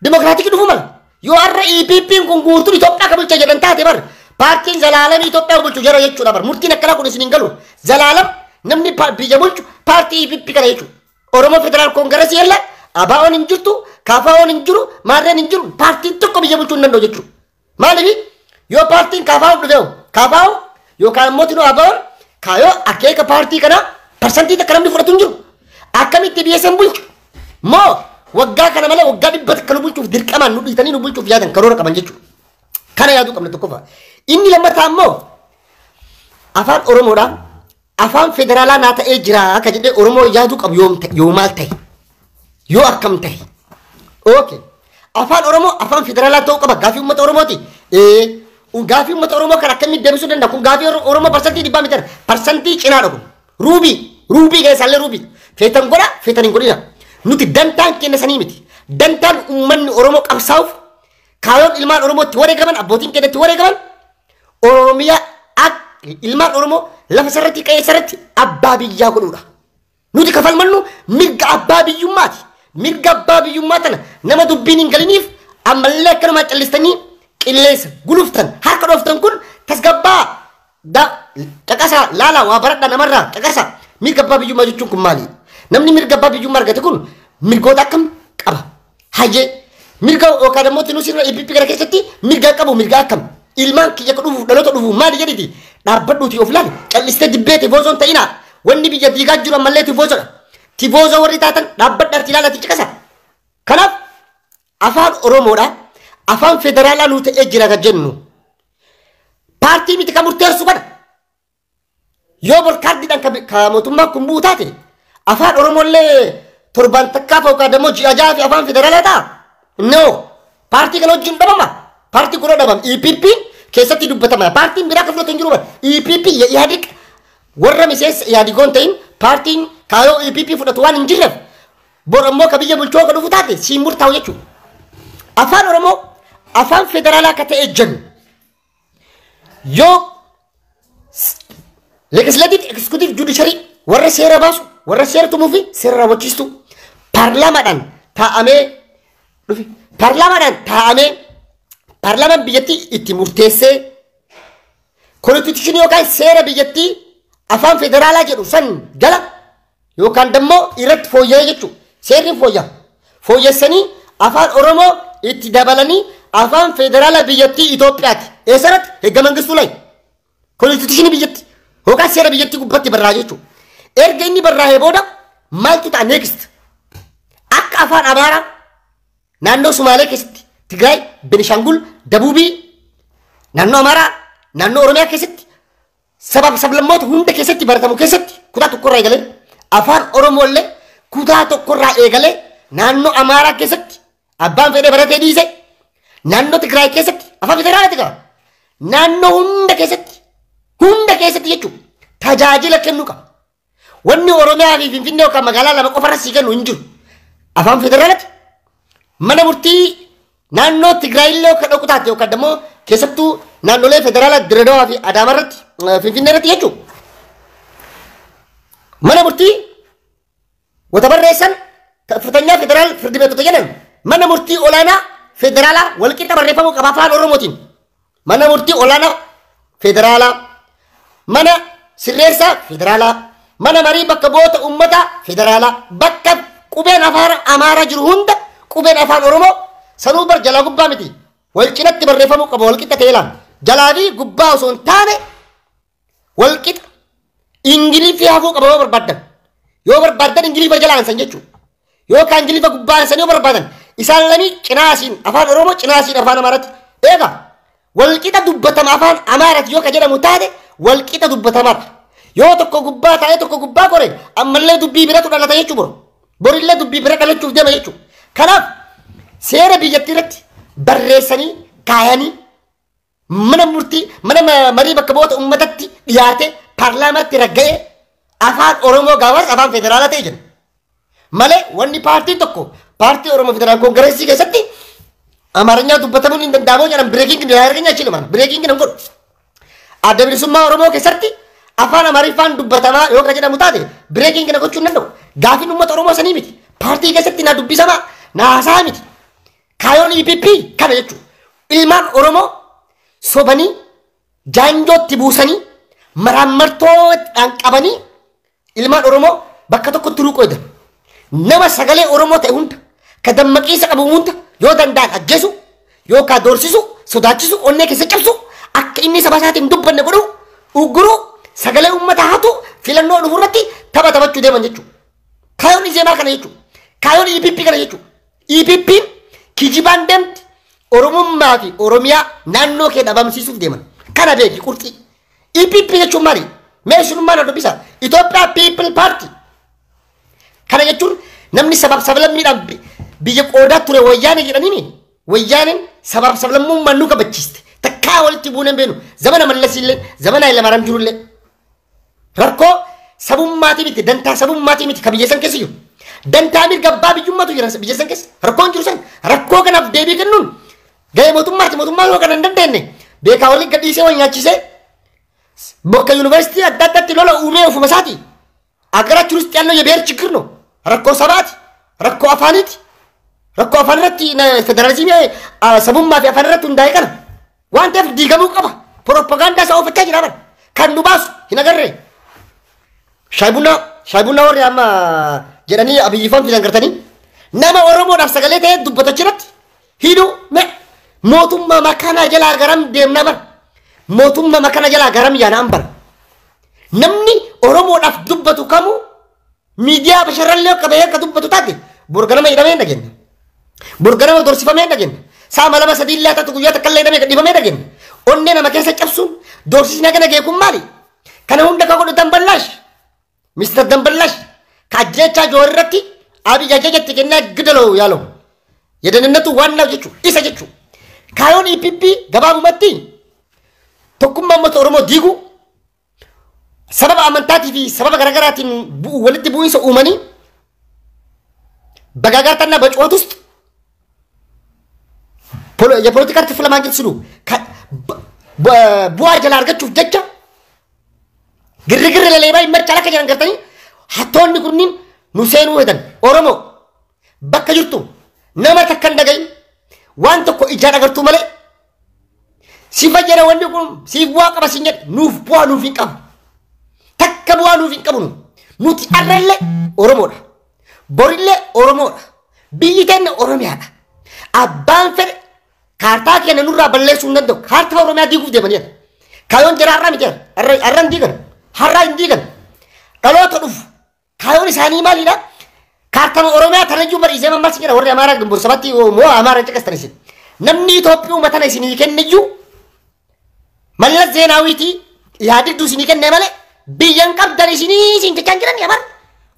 dimokiraatikii dhufuu mala yoo har'a EPP kun guutuun Itoophiyaa ka bulcha jedhan taate bar paartiin Zalaalam Itoophiyaa bulchu jara jechuudha bar murtiin akkanaa kun isin hin galu Zalaalam namni biyya bulchu paartii EPP kana jechuudha Oromoo Federaal Koongireesii yalla ABO'n hin jirtu KFO'n hin jiru maarreen hin jiru paartiin tokko biyya bulchuu hin danda'u jechuudha maaliif yoo paartiin KFO dhufeewu KFO yookaan immoo tinoo ABO'n kaayoo akkeeka paartii kana parsantii takka namni fudhatu hin jiru akkamitti biyya san bulchu moo waggaa kana malee waggaa dhibbata kan bulchuuf dirqamaan nu dhiitanii nu bulchuuf yaadan karoora qaban jechuudha kana yaaduu qabna tokkofa inni lammataa immoo afaan Oromoodha afaan federaalaa naa ta'ee jira akka jedhee Oromoo yaaduu qabu yoo maal ta'e yoo akkam ta'e okay afaan Oromoo afaan federaalaa ta'uu qaba gaafii uummata Oromooti gaafii uummata Oromoo kan akkamitti deebisuu danda'a kun gaafii Oromoo parsantii dhibbaa miti parsantii cinaa dhabu ruubii keessaallee ruubii feetan godha feetan hin godhina nuti dantaan kenna sanii miti dantaan uummanni Oromoo qabsaa'uuf kaayoon ilmaan Oromootti wareegaman abbootiin keenyatti wareegaman Oromiyaa akka ilmaan Oromoo lafa sarratti qe'ee sarratti abbaa biyyaa godhuudha nuti kafalmannu mirga abbaa biyyummaati mirga abbaa biyyummaa tana nama dubbiin hin galiniif ammallee akkanuma callistanii qilleessa guluftan harka dhooftan kun tasgabbaa caqasa laala waa baradha namarraa caqasa mirga abbaa biyyummaa jechuun kun maali namni mirga abbaa biyyummaa argate kun mirgoota akkam qaba hayyee mirga yookaan immoo tinusirra IPP gara keessatti mirga qabu mirga akkam ilmaan kiyya dhufuuf dhaloota dhufuuf maali jedhiti dhaabbadhuuti of laal callistee dibbee tifoozoon ta'inaa wanni biyya diigaa jiru ammallee tifoozoodha tifoozoo warri taatan dhaabbadhaatti ilaalati caqasa kanaaf afaan Oromoodha afaan federaalaa nu ta'ee jira kan jennu paartii miti kan murteessu kana yoo bolkaardiidhaan ka mootummaa kun bu'u taate afaan Oromollee torban takkaaf yookaan immoo ji'a ja'a fi afaan federaalaa ta'a no paartii kana wajjin dhabama paartii kun dhabama EPP keessatti dubbatama paartiin biraa kan fudhatu hin jiru EPP yaadiq warra miseensa yaadigoon ta'in paartiin kaayoo EPP fudhatu waan hin jirreef bor ammoo ka biyya bulchoo ka dhufu taate siin murtaa'u jechuudha afaan Oromoo afaan federaalaa ka ta'e jennu yoo legislative executive judiciary warra seera baasu warra seera tumuu fi seera raawwachiistu paarlaamaadhaan taa'amee paarlaamaan biyyattii itti murteessee konstituushinii yookaan seera biyyattii afaan federaalaa jedhu san jala yookaan dammoo irratti fooyya'ee jechuudha seerri fooyyessanii afaan Oromoo itti dabalanii afaan federaalaa biyyattii Itoophiyaati eessarratti heega mangistuu lay konstituushinii biyyattii yookaan seera biyyattii gubbatti barraa jechuudha erga inni barraa'ee booda maaltu ta'a next akka afaan Amaaraa naannoo Sumaalee keessatti Tigraay Benishangul Dabuubii naannoo Amaaraa naannoo Oromiyaa keessatti sabab sablammoota hunda keessatti baratamu keessatti kutaa tokkorraa eegalee afaan Oromoollee kutaa tokkorraa eegalee naannoo Amaaraa keessatti abbaan fedhee baratee dhiise naannoo Tigraay keessatti afaan federaalaati qaba naannoo hunda keessatti jechuudha tajaajila kennuu qaba wanni Oromiyaa fi Finfinnee yookaan magaalaa lama qofarra sii kennu hin jiru afaan federaalaati mana murtii naannoo Tigraayillee yookaan dhaqu taate yookaan immoo keessattuu naannolee federaalaa Diredawaa fi Adaamaa irratti Finfinnee irratti jechuudha mana murtii wata barreessan furtanyaa federaal firdi beektota jedhan mana murtii olaanaa federaalaa walqixa barreeffamuu qaba afaan Oromootiin mana murtii olaanaa federaalaa mana sirreessaa federaalaa mana marii bakka bu'oota uummataa federaalaa bakka qubeen afaan Amaaraa jiru hunda qubeen afaan Oromoo sanuu bar jalaa gubbaa miti walqixatti barreeffamuu qaba walqixa ta'eelaan jalaa fi gubbaa osoo hin taane walqixa ingiliffii hafuu qaba yoo barbaadan ingiliffa jala aansan jechuudha yookaan ingiliffa gubbaa aansan yoo barbaadan isaan lamii cinaasiin afaan Oromoo cinaasiin afaan Amaaraatti eega walqixa dubbatama afaan Amaaraatti yoo ka jedhamu taate walqixa dubbatamaadha yoo tokko gubbaa taa'ee tokko gubbaa kore ammallee dubbii biratu dhalata jechuudha borillee dubbii bira dhalachuuf deema jechuudha kanaaf seera biyyattii irratti barreessanii kaayanii mana murtii mana marii bakka bu'oota uummatatti dhiyaate paarlaamaatti ragga'ee afaan Oromoo gaafas afaan federaalaa ta'e jedha malee wanni paartiin tokko paartii Oromoo federaal koongireesii keessatti Amaarinyaa dubbatamuun hin danda'amu jedhan bireekiin diraayirganya achi lamaan bireekiin hin godhu adda bilisummaa Oromoo keessatti afaan Amaariffaan dubbatamaa yoo ka jedhamu taate bireekiin kana gochuu hin danda'u gaafiin uummata Oromoo sanii miti paartii keessatti na dubbisamaa na haasaa miti kaayoon EPP kana jechuudha ilmaan Oromoo sobanii jaanjootti buusanii maraammartoodhaan qabanii ilmaan Oromoo bakka tokkotti ruuqoo edan nama sagalee Oromoo ta'e hunda ka dammaqiisa qabu hunda yoo danda'an ajjeesu yookaan doorsisu sodaachisu onnee keessa cabsu akka inni saba isaatiin dubbanne godhu ugguruu sagalee uummataa hatu filannoo dhufu irratti tapha taphachuu deeman jechuudha kaayoon izeemaa kana jechuudha kaayoon EPP kana jechuudha EPP kijibaan deemti Oromummaa fi Oromiyaa naannoo kee dhabamsiisuuf deeman kana beeki qurxii EPP jechuun maali meeshummaa na dubbisa Itoophiyaa People Party kana jechuun namni sabab sablammiidhaan biyya qoodaa ture wayyaanee jedhanii wayyaaneen sabab sablammummaan nu kabachiiste takkaa walitti buuneen beenu zamana Mallasiillee zamana Hayilamaariyaam jirullee rakkoo sabummaati miti dantaa sabummaati miti ka biyya san keessa jiru. Dantaa mirga abbaa biyyummaatu jira biyya san keessa. Rakkoon jiru san rakkoo kanaaf deebii kennuun gahee mootummaati. Mootummaa yoo kana hin dandeenye beekaa waliin gadhiisee wal nyaachisee bakka yuunivarsiitii adda addaatti lola uumee ofuma isaati. Agarachuun itti yaalloo የብሔር ችግር ነው. Rakkoo sabaati. Rakkoo afaaniiti. Rakkoo afaan irratti federaalizimii sabummaa fi afaan irratti hundaa'e kana waan ta'eef diigamuu qaba. Propagaandaa isaa oofachaa jira bara. Kan nu baasu hin agarree. Shaayii bunnaa warri amma jedhanii abiyyiifaan filan gartanii nama Oromoodhaaf sagalee ta'ee dubbata achirratti hidhuu mootummaa makanaa jalaa garam deemna bara. Mootummaa makanaa jalaa garam yaanaan bara. Namni Oromoodhaaf dubbatu kamuu miidiyaa basharrallee qabee akka dubbatu taate burganama hidhamee dhageenya. Burganama dorsifamee dhageenya. Saama lama sadii illee taatu guyyaa takka illee hidhamee gadhiifamee dhageenya. Onnee nama keessa cabsuun dorsisni kana geekuun maali? Kana hunda ka godhu Damballaash. Mr. Damballaash kaajjechaa joorratti Abiy ajajatti kennaa gidaloo yaaloo. Yedanannatu waannaa jechuu isa jechuu. Kaayoon EPP gabaabumatti tokkummaa uummata Oromoo diiguu sababa amantaatii fi sababa garaagaraatiin walitti bu'iinsa uumanii በጋጋታና በጩኸት ውስጥ የፖለቲካ ትርፍ ለማግኘት ሲሉ ቡዋ ጀላ አርገችሁፍ ጀቻ ግርግር ለሌባ ይመቻል ከጀን ገርተኝ ሀቶን ኩኒን ኑሴኑ ሄደን ኦሮሞ በከ ጅርቱ ነመ ተከንደገኝ ዋንተ ኮ ኢጃዳ ገርቱ መለ ሲፈጀረ ወንድቁም ሲቡዋ ቀበስኘ ኑፍ ቡዋ ኑፍ ይንቀም ተከቡዋ ኑፍ ይንቀሙ ኑቲ አረለ ኦሮሞዳ ቦሪለ ኦሮሞዳ ቢይተን ኦሮሚያዳ አባን ፈር ካርታ ከነ ኑራ በለሱ እንደው ካርታ ኦሮሚያ ዲጉፍ ደመን ካዮን ጀራራ ሚጀር አረን ዲገን ሀራ እንዲገን ቀሎት ዱፍ ካዮን ሳኒ ማሊዳ ካርታ ኦሮሚያ ተረጁ በር ይዘማ ማስገራ ወር አማራ ግንቦር ሰባቲ ሞ አማራ ጨቀስተነሲ ነምኒ ኢትዮጵዩ መተነሲ ይከነጁ መለስ ዜናዊቲ ያድዱ ሲኒ ከነ ማለ ቢያን ቀብደሪ ሲኒ ሲንጨጫንጭረን ያማር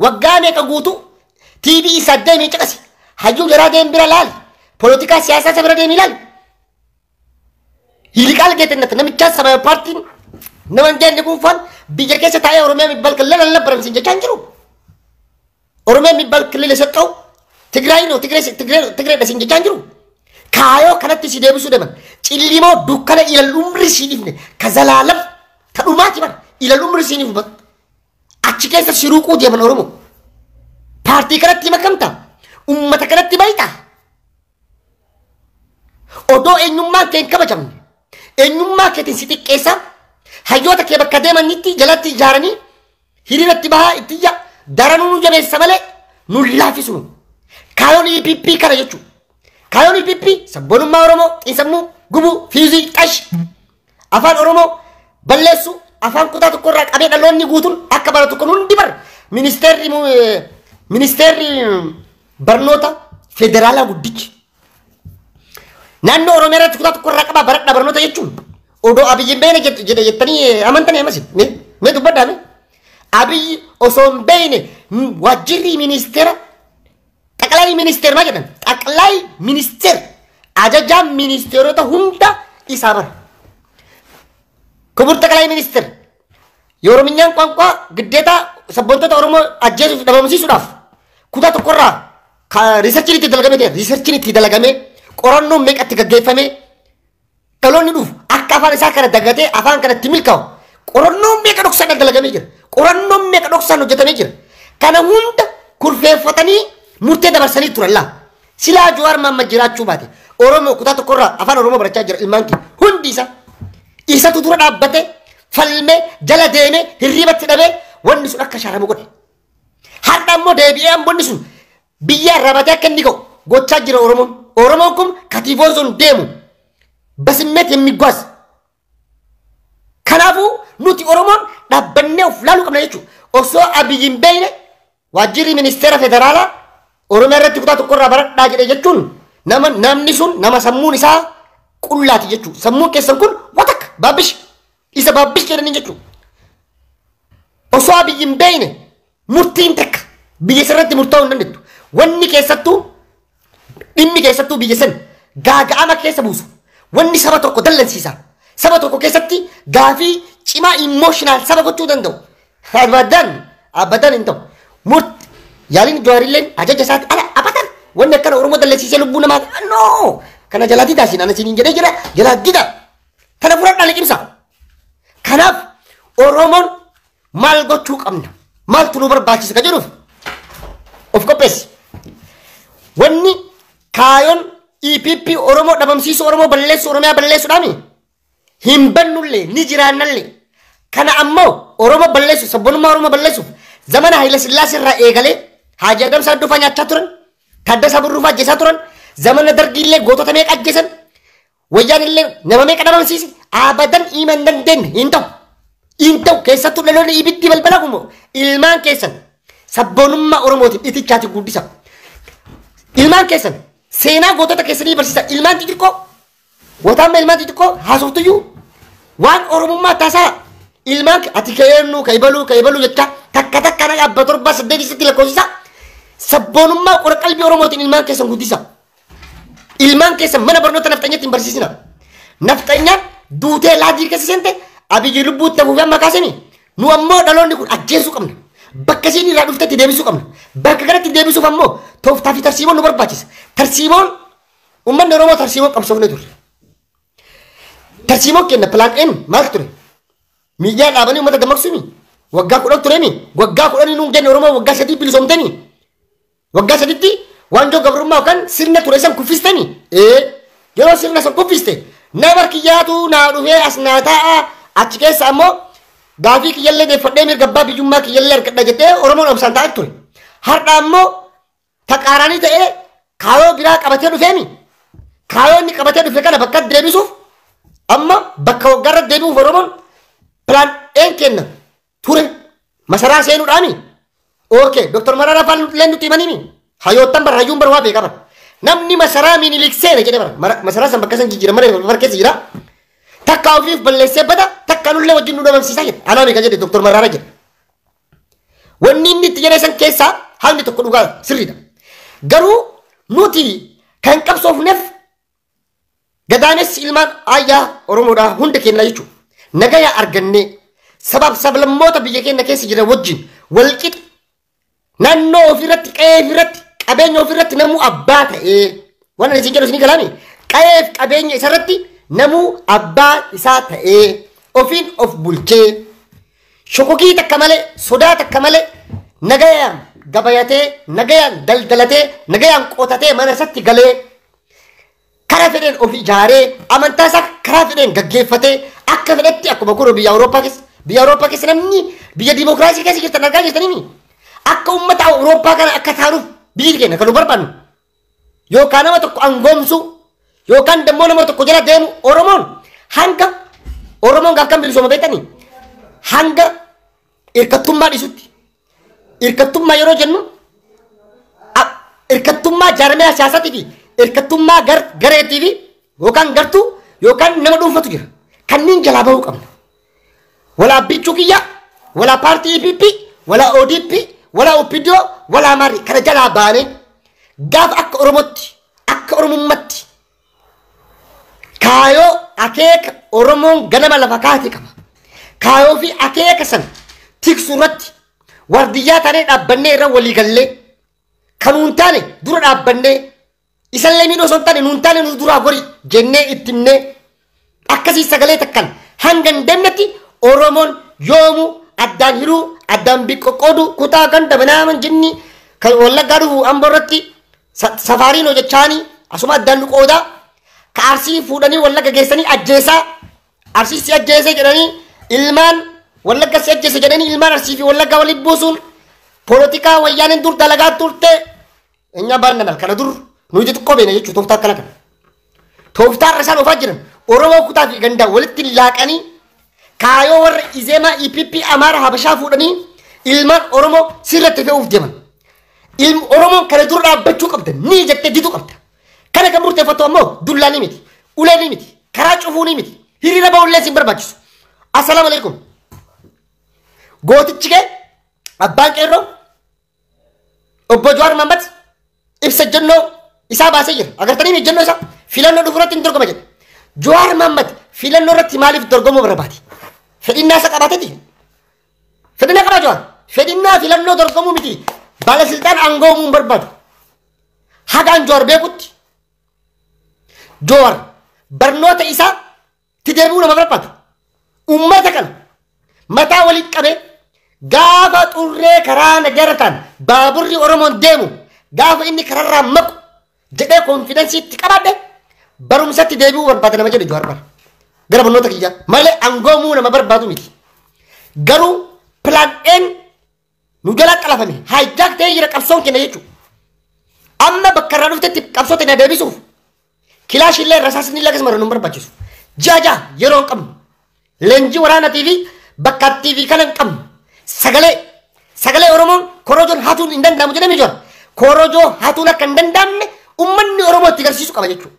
ወጋሜ ቀጉቱ ቲቪ ሰደም ይጨቀሲ ሀጁ ጀራ ደም ብራላል ፖለቲካ ሲያሳ ሰብረ ደም ይላል ይልቃል ጌትነት ነምቻ ሰማያዊ ፓርቲ ነወንጀል ንጉፋን ቢጀከሰ ታየ ኦሮሚያ የሚባል ክልል አልነበረም ሲንጨጫንጭሩ ኦሮሚያ የሚባል ክልል የሰጠው ትግራይ ነው ትግራይ ደሲንጨጫንጭሩ ካዮ ከነት ሲደብሱ ደመን ጭሊሞ ዱከለ ኢለሉምሪ ሲኒፍነ ከዘላለም ተዱማት ይባል ኢለሉምሪ ሲኒፍ አችከሰ ሲሩቁ ደመን ኦሮሞ ፓርቲ ከረት ይመከምታ ኡመተ ከረት ባይታ ኦዶ ኤኙማ ከንከበጀም ኤኙማ ከትን ሲጥቄሳ ሀዮተ ከበከደመኒቲ ጀለቲ ጃረኒ ሂሪነት ባሃ ኢትያ ዳራኑ ጀበሰ መለ ኑላፊሱ ካዮኒ ፒፒ ከረየቹ ካዮኒ ፒፒ ሰቦኑማ ኦሮሞ ጢንሰሙ ጉቡ ፊዚ ጠሽ አፋን ኦሮሞ በለሱ አፋን ኩታት ቆራ ቀቤ ደሎኒ ጉቱን አከባረቱ ኩኑ እንዲበር ሚኒስቴር በርኖታ ፌደራላ ጉድች ናኖ ኦሮሚያት ኩታት ቆራ ቀባ በረዳ በርኖታ የቹ ኦዶ አብይ በእኔ የተኒ አመንተን ያመስል ምን ዱበዳለ አብይ ኦሶም በእኔ ዋጅሪ ሚኒስቴር ጠቅላይ ሚኒስቴር ማለት ነው ጠቅላይ ሚኒስቴር አጃጃ ሚኒስቴሮታ ሁንዳ ኢሳበር ክቡር ጠቅላይ ሚኒስቴር የኦሮምኛን ቋንቋ ግዴታ ሰቦንቶታ ኦሮሞ አጀሱ ደበምሲ ሱዳፍ ኩታ ተቆራ ሪሰርች ሊት ደለገሜ ቆሮኖ ሜቀት ገገፈሜ ተሎኒ ዱፍ አካፋን ሳከረ ደገቴ አፋን ከነ ትሚልካው ቆሮኖ ሜቀ ዶክሳ ደለገሜ ጅር ቆሮኖ ሜቀ ዶክሳ ነው ጀተሜ ጅር ከነ ሁንዳ ኩርፌ ፈተኒ ሙርቴ ደበርሰኒ ቱረላ ሲላ ጆዋር ማመጅራችሁ ባቴ ኦሮሞ ኩታ ተቆራ አፋን ኦሮሞ በረቻ ጅር ኢልማንኪ ሁንዲሳ ኢሰቱ ቱረ ዳበቴ ፈልሜ ጀለ ደሜ ህሪበት ደበ ወንሱ አከሻረሙ ቆደ ሀዳሞ ደቢያም ወንሱ ቢያ ረባታ ከንዲገው ጎቻ ጅረ ኦሮሞኩም ከቲፎዞን ደሙ በስሜት የሚጓዝ ከናፉ ኑቲ ኦሮሞን ዳበኔው ፍላሉ ከመለቹ ኦሶ አብይን በይነ ዋጅሪ ሚኒስቴር ፌደራላ ኦሮሚያ ረት ኩታ ተቆራ በረዳ ጀደ ጀቹን ናምኒሱን ናማሰሙን ኢሳ ቁላት ጀቹ ሰሙ ከሰንኩን ወተክ ባብሽ ኢሳ ባብሽ ጀደን ጀቹ ኦሶ አብይን በይነ ሙርቲን ተክ ቢየሰረት ሙርታው እንደንቱ ወኒ ከሰቱ ዲሚ ከሰቱ ቢየሰን ጋጋማ ከሰቡሱ ወኒ ሰበቶኮ ደለንሲሳ ሰበቶኮ ከሰቲ ጋፊ ጭማ ኢሞሽናል ሰበኮቹ ደንደው አድባዳን abadan into murt yalin Jawaarilleen ajaja isaati ala abadan wanni akkana Oromoo dalleessisee lubbuu namaa no kana jalati daasin ana siniin jedhee jira jalaatidha kana fudhadhaa liqimsa kanaaf Oromoon maal gochuu qabna maaltu nu barbaachisa ka jedhuuf of qopheessi wanni kaayoon EPP Oromoo dhabamsiisu Oromoo balleessu Oromiyaa balleessuudhaami hin bannullee ni jiraannallee kana ammoo Oromoo balleessu sabboonummaa Oromoo balleessuuf zamana Haayile Sillaasee irraa eegalee Haaji Adam Saaddufaa nyaachaa turan Taaddasaa Birruufaa ajjeesaa turan zamana Dargiillee gootota meeqa ajjeesan Wayyaanillee nama meeqa dhabamsiise abadan himan dandeenye hin ta'u keessattuu dhaloonni ibiddi balbala kumoo ilmaan keessan sabboonummaa Oromootiin itichaati guddisa ilmaan keessan seenaa gootota keessanii barsiisa ilmaan xixiqqoo gootaan ilmaan xixiqqoo haasoftuyyuu waan Oromummaa taasaa ilmaan ati keennu kaibalu jecha takka na abba torba saddeetitti lakkoofsisa sabboonummaa qora qalbii Oromootiin ilmaan keessan guddisa ilmaan keessan mana barnoota nafxanyaatti hin barsiisina nafxanyaan duutee laajii keessa seente abiyyi lubbuutti hafuuf amma kaasemi nu ammoo dhaloonni kun ajjeesuu qabna bakka isiin irraa dhuftetti deebisuu qabna bakka kanatti deebisuuf ammoo tooftaa fi tarsiimoon nu barbaachisa tarsiimoon ummanni Oromoo tarsiimoon qabsoofne ture tarsiimoon kenna pilaan N maal ture miidiyaa dhaabanii uummata dammaqsuumi waggaa 10 tureemi waggaa 10 nuun jenne Oromoo waggaa 3 bilisoomteni waggaa 3tti waanjoo gabrummaa yookaan sirna ture san kuffisteni yeroo sirna san kuffiste nama kiyyaatu naa dhufee as naa taa'a achi keessa ammoo gaafii kiyyallee deeffadhee mirga abbaa biyyummaa kiyyallee argadha jettee Oromoon obsaan taa'aa ture har'a ammoo taqaaraanii ta'ee kaayoo biraa qabatee dhufeemi kaayoo inni qabatee dhufe kana bakka deebisuuf amma bakka waggaarra deebi'uuf Oromoon pilaan een kenna ture masaraa seenuudhaami okay Dr. Mararaa Faan illee nutti himaniimi hayyoottan barraayuun barwaa beekaman namni masaraa Minilik seene jedhe bara masaraa san bakka san jijjiira maree barkeessa jira takka ofiif balleessee bada takka nullee wajjin nu dhabamsiisaa jedhe anaami ka jedhe Dr. Mararaa jedhe wanni inni itti jedhe san keessaa haalli tokko dhugaa sirriidha garuu nuti kan qabsoofneef gadaanessi ilmaan ayyaa Oromoodhaa hunda kennaa jechuudha nagaya arganne sabab sablammoota biyya keenya keessa jiran wajjin walqixa naannoo ofirratti qe'ee ofirratti qabeenya ofirratti namuu abbaa ta'ee waan isin jedhu isin galaani qe'ee fi qabeenya isarratti namuu abbaa isaa ta'ee ofiin of bulchee shokokii takka malee sodaa takka malee nagayaan gabayatee nagayaan daldalatee nagayaan qotatee mana isaatti galee karaa fedheen of ijaaree amantaa isaa karaa fedheen gaggeeffatee akka fedhetti akkuma kun biyya Awurooppaa keessa namni biyya dimokiraasii keessa jirtan argaa jirtanii akka uummata Awurooppaa kana akka taanuuf biyyi keenya kan nu barbaannu yookaan nama tokko angoomsu yookaan dammoo nama tokko jala deemu Oromoon gaaf kan bilisooma beektanii hanga hirkattummaa dhiisutti hirkattummaa yeroo jennu hirkattummaa jaarmiyaa siyaasatii fi hirkattummaa gareetii fi yookaan gartuu yookaan nama dhuunfatu jira kanneen jalaa bahuu qabna walaa bichuu kiyya walaa paartii EPP walaa ODP walaa OPDO walaa marii kana jalaa baane gaaf akka Oromootti akka Oromummaatti kaayoo akeeka Oromoon ganama lafa kaatee qaba kaayoo fi akeeka san tiksu irratti wardiyyaa taanee dhaabbannee irra walii gallee kan nuun taane dura dhaabbannee isallee miidhoo son taane nuun taane nu duraa gori jennee ittimnee akkasii sagalee takkan hanga hin deemnetti Oromoon yoomu addaan hiruu addaan biqqoqqoodu kutaa ganda banaaman jinni kan wallaggaa dhufu amboo irratti safaariin hojjechaanii asuma addaan nu qoodaa ka arsii fuudhanii wallagga geessanii ajjeesaa arsii si ajjeese jedhanii ilmaan wallagga si ajjeese jedhanii ilmaan arsii fi wallaggaa waliin buusuun poolitikaa wayyaaniin dur dalagaa turte enya baannanal kana dur nuti xiqqoo beena jechuudha tooftaa akkana kana tooftaa isaan ofaa jiran Oromoo kutaa fi gandaa walitti laaqanii kaayoo warra Izeemaa EPP Amaara Habashaa fuudhanii ilmaan Oromoo sirratti fe'uuf deeman Oromoon kana dura dhaabbachuu qabda ni jettee ditu qabda kana kan murteeffatu ammoo dullaa ni miti ulee ni miti karaa cufuu ni miti hiriira ba'ullee sin barbaachisu assalaamu alaikum gootichi kee abbaan qeerroo obbo Jawaar Mohaammed ibsa jennoo isaa baasee jira agartanii jennoo isaa filannoo dhufuurratti hin dorgoma jedhe Jawaar Mohaammed filannoo irratti maaliif dorgomuu barbaade fedhinnaa isa qabaateeti fedhinnaa qabaa Jawaar fedhinnaa filannoo dorgomuu miti baalasiltaan aangoomuu hin barbaadu hagaan Jowaar beekutti Jowaar barnoota isaa tideebuu nama barbaadu ummata kana mataa waliin qabee gaafa xurree karaa nagarataan baaburri Oromoon deemu gaafa inni kararraa maqu jedhee konfidensiitti qabaadhe barumsatti deebi'uu barbaada nama jedhe Jowaar bara gara barnoota kiyyaa malee aangoomuu nama barbaadu miti garuu plan N nu jala qalafame hijack ta'ee jira qabsoon kenna jechuudha amma bakka irraa dhuftetti qabsoo ta'e deebisuuf kilaashillee rasaasni lagas mara nu barbaachisu jaja yeroo hin qabnu leenjii waraanaatii fi bakka TV kana hin qabnu sagalee Oromoon korojoon hatuun hin danda'amu jedhamee jira korojoo hatuun akka hin danda'amne ummanni Oromoo itti garsiisu qaba jechuudha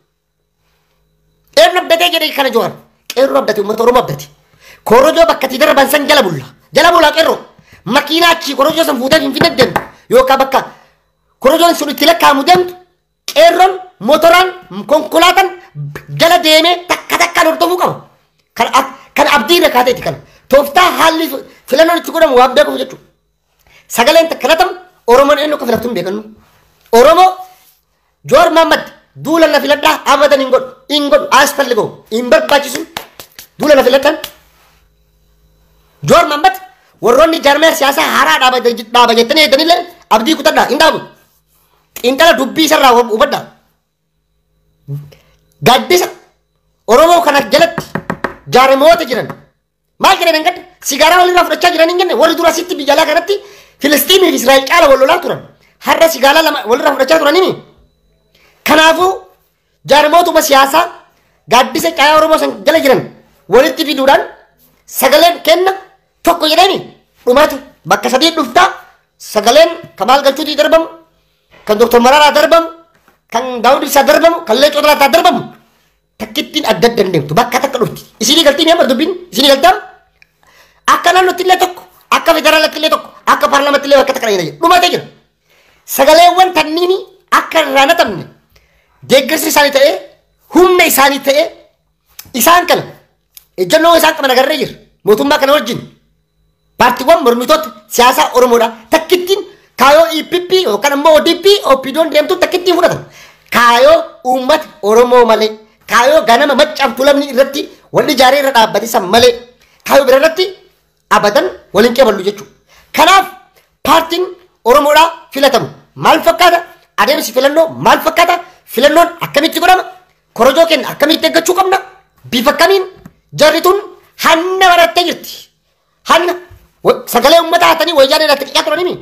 eenyu abdatee jedhee kana Jowaar qeerroo abdate uummata Oromoo abdate korojoo bakka itti darban san jala bulla qeerroo makiinaa achi korojoo san fuutee hin fidee deemtu yookaan bakka korojoon sun itti lakkaa'amu deemtu qeerroon motoraan konkolaataan jala deemee takka hordofuu qaba kan abdii rakaateeti kana tooftaa haalli filannoon itti godhamu waan beekuuf jechuudha sagaleen takka latamu Oromoon eenyu akka filatu hin beekannu Oromoo Jowaar Mohaammed duula na filadhaa abadan hin godhu asfalligoo hin barbaachisu duula na filadhaan Jowaar Mohaammed warroonni jaarmee siyaasaa haaraa dhaaba jettanii eegganillee abdii kutadhaa hin dhaabu xiinxala dubbii isarraa hubadhaa gaaddisa Oromoo kana jalatti jaarmoota jiran maal jedhan hin gadda sigaaraa walirraa fudhachaa jiran hin jenne warri dura asitti biyya alaa kanatti Filisxiinii fi Israa'el caala wal lolaa turan har'a sigaaraa lama walirraa fudhachaa turanii kanaafuu jaarmootuma siyaasaa gaaddisa caayaa Oromoo san jala jiran walitti fiduudhaan sagaleen kenna tokko jedhanii dhumaatu bakka sadii dhuftaa sagaleen Kamaal Galchuutii darbamu kan Dr. Mararaa darbamu kan Daawud Ibsaa darbamu kan Leecoo Talaataa darbamu takkittiin adda adda deemtu bakka takka dhufti isinii galtii mi'a dubbiin isinii galtaa akka naannootti illee tokko akka federaalatti illee tokko akka paarlaamatti illee bakka takka dhagina jedhu dhumatee jira sagaleewwan tanniini akka irraa natamne deeggarsi isaanii ta'ee humna isaanii ta'ee isaan kana ejjennoo isaan qaban agarree jira mootummaa kana wajjin paartiiwwan mormitoota siyaasaa Oromoodha takkittiin kaayoo EPP yookaan immoo ODP OPDOon deemtu takkittiin fudhatan kaayoo uummata Oromoo malee kaayoo ganama maccaaf tulamni irratti wal ijaaree irra dhaabbatisan malee kaayoo bira irratti abadan waliin qeeballu jechuudha. Kanaaf paartiin Oromoodhaa filatamu maal fakkaata adeemsi filannoo maal fakkaata filannoon akkamitti godhama korojoo kenna akkamitti eeggachuu qabna bifa kamiin jarri tun hanna barattee jirti hanna sagalee uummataa hatanii wayyaanee irratti qiyaa turanii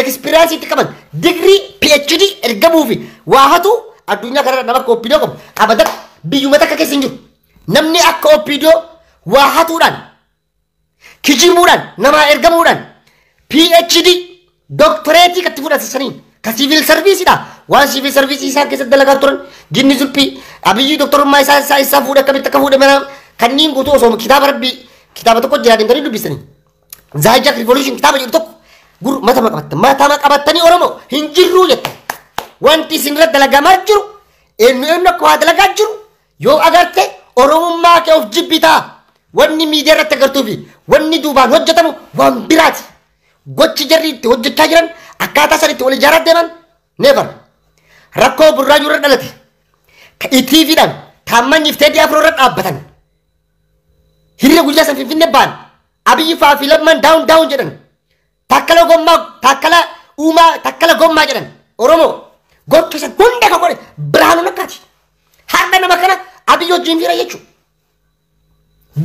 experience itti qaban degree PhD ergamuu fi waa hatu addunyaa kanarra nama akka OPDO qabu abadan biyyuma takka keessa hin jiru namni akka OPDO waa hatuudhaan kijimuudhaan namaa ergamuudhaan PhD doctorate katti fudhatisanii ka civil service dha waan civil service isaan keessatti dalagaa turan ginni zulpii abiyyi doktorummaa isaa fuudhe akkamitti akka fuudhe mana kanniin guutuu osoo kitaaba rabbii kitaaba tokko jira deemtanii dubbisanii Zaajak Revolution kitaaba jedhu tokko gur matama qabattanii Oromoo hin jirru jette wanti isin irra dalagamaa jiru eenyu akka waa dalagaa jiru yoo agarte Oromummaa kee of jibbitaa wanni miidiyaa irratti agartuu fi wanni duubaan hojjetamu waan biraati gochi jarri itti hojjechaa jiran akkaataa sanitti wal ijaaraa deeman never rakkoo burraajuu irra dhalate ka itiifiidhaan taammanyiif teedii afroo irra dhaabbatan hirree guyyaa san finfinnee ba'an abiyyi faa fi lamman daawun jedhan takkala gommaa jedhan Oromoo gocha san hunda ka godhe Birhaanuu Naggaati har'a nama kana abiyyi wajjin fira jechuudha.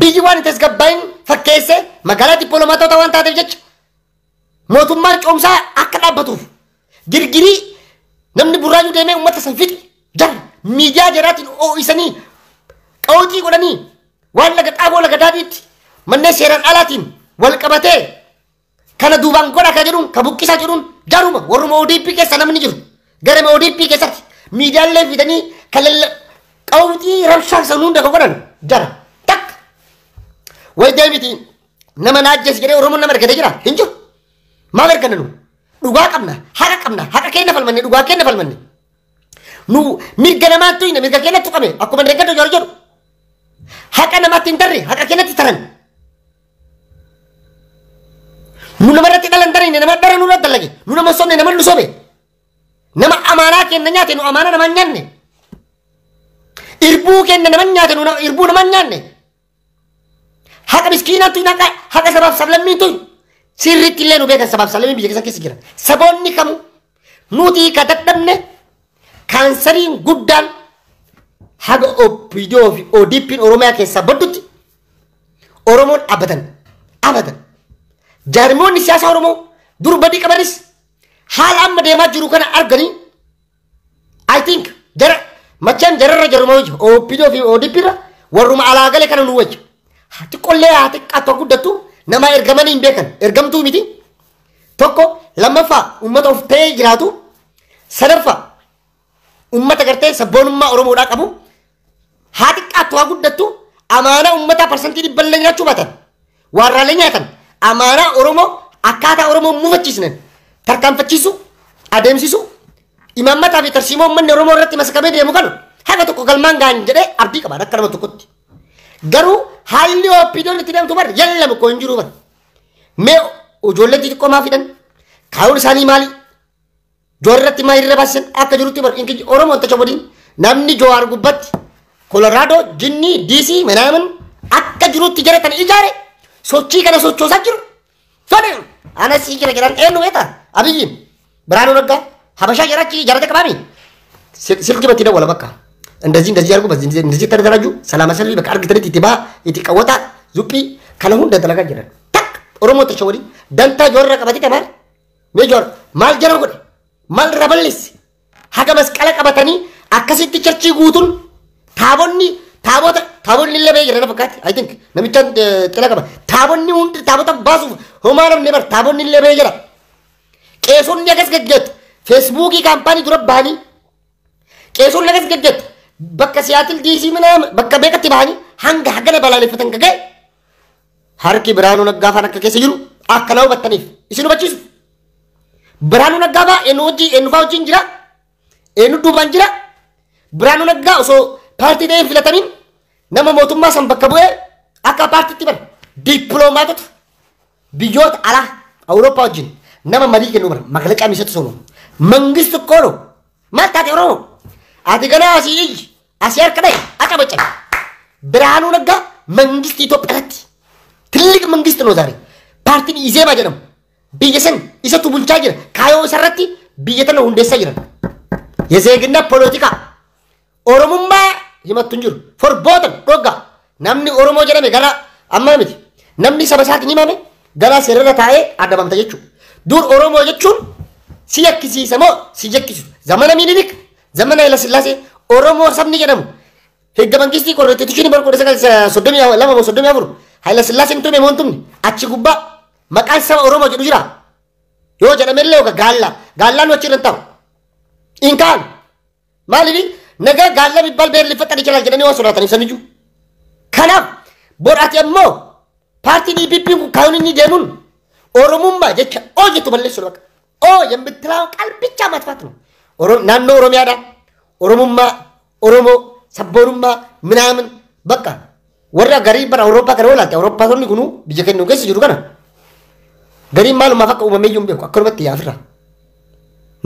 Biyyi waan itti asgabbaa'in fakkeessee magaalaa dippiloomaatota waan taateef jecha mootummaan coomsaa akka dhaabbatuuf girgirii namni burraajuu deemee uummata san fixi jar miidiyaa jaraatiin oo'isanii qawwii godhanii waan laga xaafoo laga daadiitti manneen seeraan alaatiin wal qabatee kana duubaan godha ka jedhuun ka buqqisaa jedhuun jaruma warruma ODP keessa namni jiru garama ODP keessatti miidiyaalee fidanii kan qawwii rabshaa san hunda ka godhan jara takka way deemiti nama naajjees jedhee Oromoon nama ergatee jira hin jiru maal erganna nu dhugaa qabna haqa keenya falmanne dhugaa keenya falmanne nu mirga namaatti tuyne mirga keenya tuqame akkuma deeggartu jedhu haqa namaatti hin tarre haqa keenyatti taran Nuna marratti dalandari nama dara nuna dalage. Nuna masonne nama lusobe. Nama amana kenna nyaate nu amana nama nyanne. Irbu kenna nama nyaate nu irbu nama nyanne. Haka miskina tu naka haka sabab sablammi tu. Sirritti illee nu beekan sabab sablammi biyya keessa keessa jira. Saboonni kamu nuti ka dadhabne kaansariin guddaan haga OPDO fi ODP'n Oromiyaa keessaa baddutti Oromoon abadan. Jaarmoonni siyaasa Oromoo dur badii qabanis haala amma deemaa jiru kana arganii I think machaan jararra jaruma wajji OPDO fi ODP'ra warruma alaagale kana nu wajji hati qollee hati qattoo guddattu nama ergamanii hin beekan ergamtuu miti tokko lammaffaa uummata of ta'ee jiraatu sadaffaa ummata gartee sabboonummaa Oromoodhaa qabu hati qattoo guddattu amaana ummata parsantii dhibballe nyaachuu baatan warraalee nyaatan amaana Oromoo akkaataa Oromoo muufachiisnan tarkaanfachiisu adeemsisu imaammataa fi tarsiimoo uummanni Oromoo irratti masakamee deemu kanu haga tokko galmaan gahan jedhee abdii qaba akka nama tokkotti garuu haalli OPDO'n itti deemtu bar yallamu koo hin jiru bar mee ijoollee xixiqqoo maa fidan kaayuun isaanii maali joorratti maa irra baasan akka jirutti bar inki Oromoon tacha wadiin namni Jowaar gubbatti Colorado Jinni DC manaaman akka jirutti jaratan ijaare sochii kana sochoosaa jiru fadhe ana sii kira jiran eenyu beeta abiyyiin Biraanuu Naggaa habashaa jarachi jarate qabaami silki batina wala bakka እንደዚህ አድርጉ እንደዚህ ተደራጁ ሰላም ሰልፍ በቃ አርግተት ይትባ ይትቀወጣ ዙጲ ከለሁን ደተለጋ ጀረ ታክ ኦሮሞ ተሸወዲ ደንታ ጆረ ቀበቲ ተማር ሜጆር ማል ጀረ ጎደ ማል ረበልስ ሀገ መስቀለ ቀበተኒ አከሲት ቸርቺ ጉቱን ታቦኒ ለበ ጀረ ፈካት አይ ቲንክ ነምቻን ጥለቀበ ታቦኒ ሁንድ ታቦታ ባሱ ሆማረም ነበር ታቦኒ ለበ ጀረ ቄሶን ያገስገጀት ፌስቡክ ካምፓኒ ዱረባኒ ቄሶን ያገስገጀት bakka siyaatil DC mana bakka beekatti bahani hanga hagana balaaleffatan kagee harki Biraanuu Naggaa faan akka keessa jiru akka na hubattaniif isin hubachiisu Biraanuu Naggaa faa eenyu faa wajjin jira eenyu duubaan jira Biraanuu Naggaa osoo paartii ta'een filataniin nama mootummaa san bakka bu'ee akka paartiitti bara dippiloomaatota biyyoota alaa Awurooppaa wajjin nama marii kennu bara maqlaqaa misatti sonu mangistu koolo maal taate Oromoo ati gana asii harkadhe aqabachan Biraanuu Naggaa mangisti Itoophiyaatti ትልቅ መንግስት ነው ዛሬ ፓርቲን ኢዜማ ጀደም ቢየሰን ኢሰቱ ቡልቻ ጅራ ካዮ ሰረቲ ቢየተነ ሁንዴሳ ጅራ የዜግና ፖለቲካ ኦሮሞማ ይመቱን ጅሩ ፎርቦተን ዶጋ ናምኒ ኦሮሞ ጀደም ገራ አማምት ናምኒ ሰበሳት ኒማሜ ገራ ሰረረ ታዬ አደባምታ ጀቹ ዱር ኦሮሞ ጀቹን ሲያክሲሰሞ ሲጀክሱ ዘመነ ሚኒሊክ ዘመነ ኃይለሥላሴ ኦሮሞ ሰብኒ ጀደም ህገ መንግስቲ ኮንስቲቱሽን በርቆ ደሰከ ሶዶሚያ ለማሞ ሶዶሚያ ብሩ ኃይለሥላሴ እንቱም የሞንቱም አቺ ጉባ መቃን ሰባ ኦሮሞ ጀዱ ጅራ ዮ ጀደመለው ጋላን ወጭረንታው ኢንካን ማሊቢ ነገ ጋላ ቢባል ቤር ሊፈጠር ይችላል ጀደኔ ወሰራታን ሰምጁ ከና ቦራቴሞ ፓርቲ ዲፒፒ ካዩንኒ ደሙን ኦሮሞማ ጀቻ ኦጅቱ መለስ ነው በቃ ኦ የምትላው ቃል ብቻ ማጥፋት ነው ናኖ ኦሮሚያዳ ኦሮሞማ ኦሮሞ ሰቦሩማ ምናምን በቃ ወራ ገሪ በር አውሮፓ ከሮላት አውሮፓ ሶኒ ኩኑ ቢጀከኑ ከስ ጅሩ ከና ገሪ ማሉ ማፈቀ ኡመሜዩም ቤኩ አከርበት ያፍራ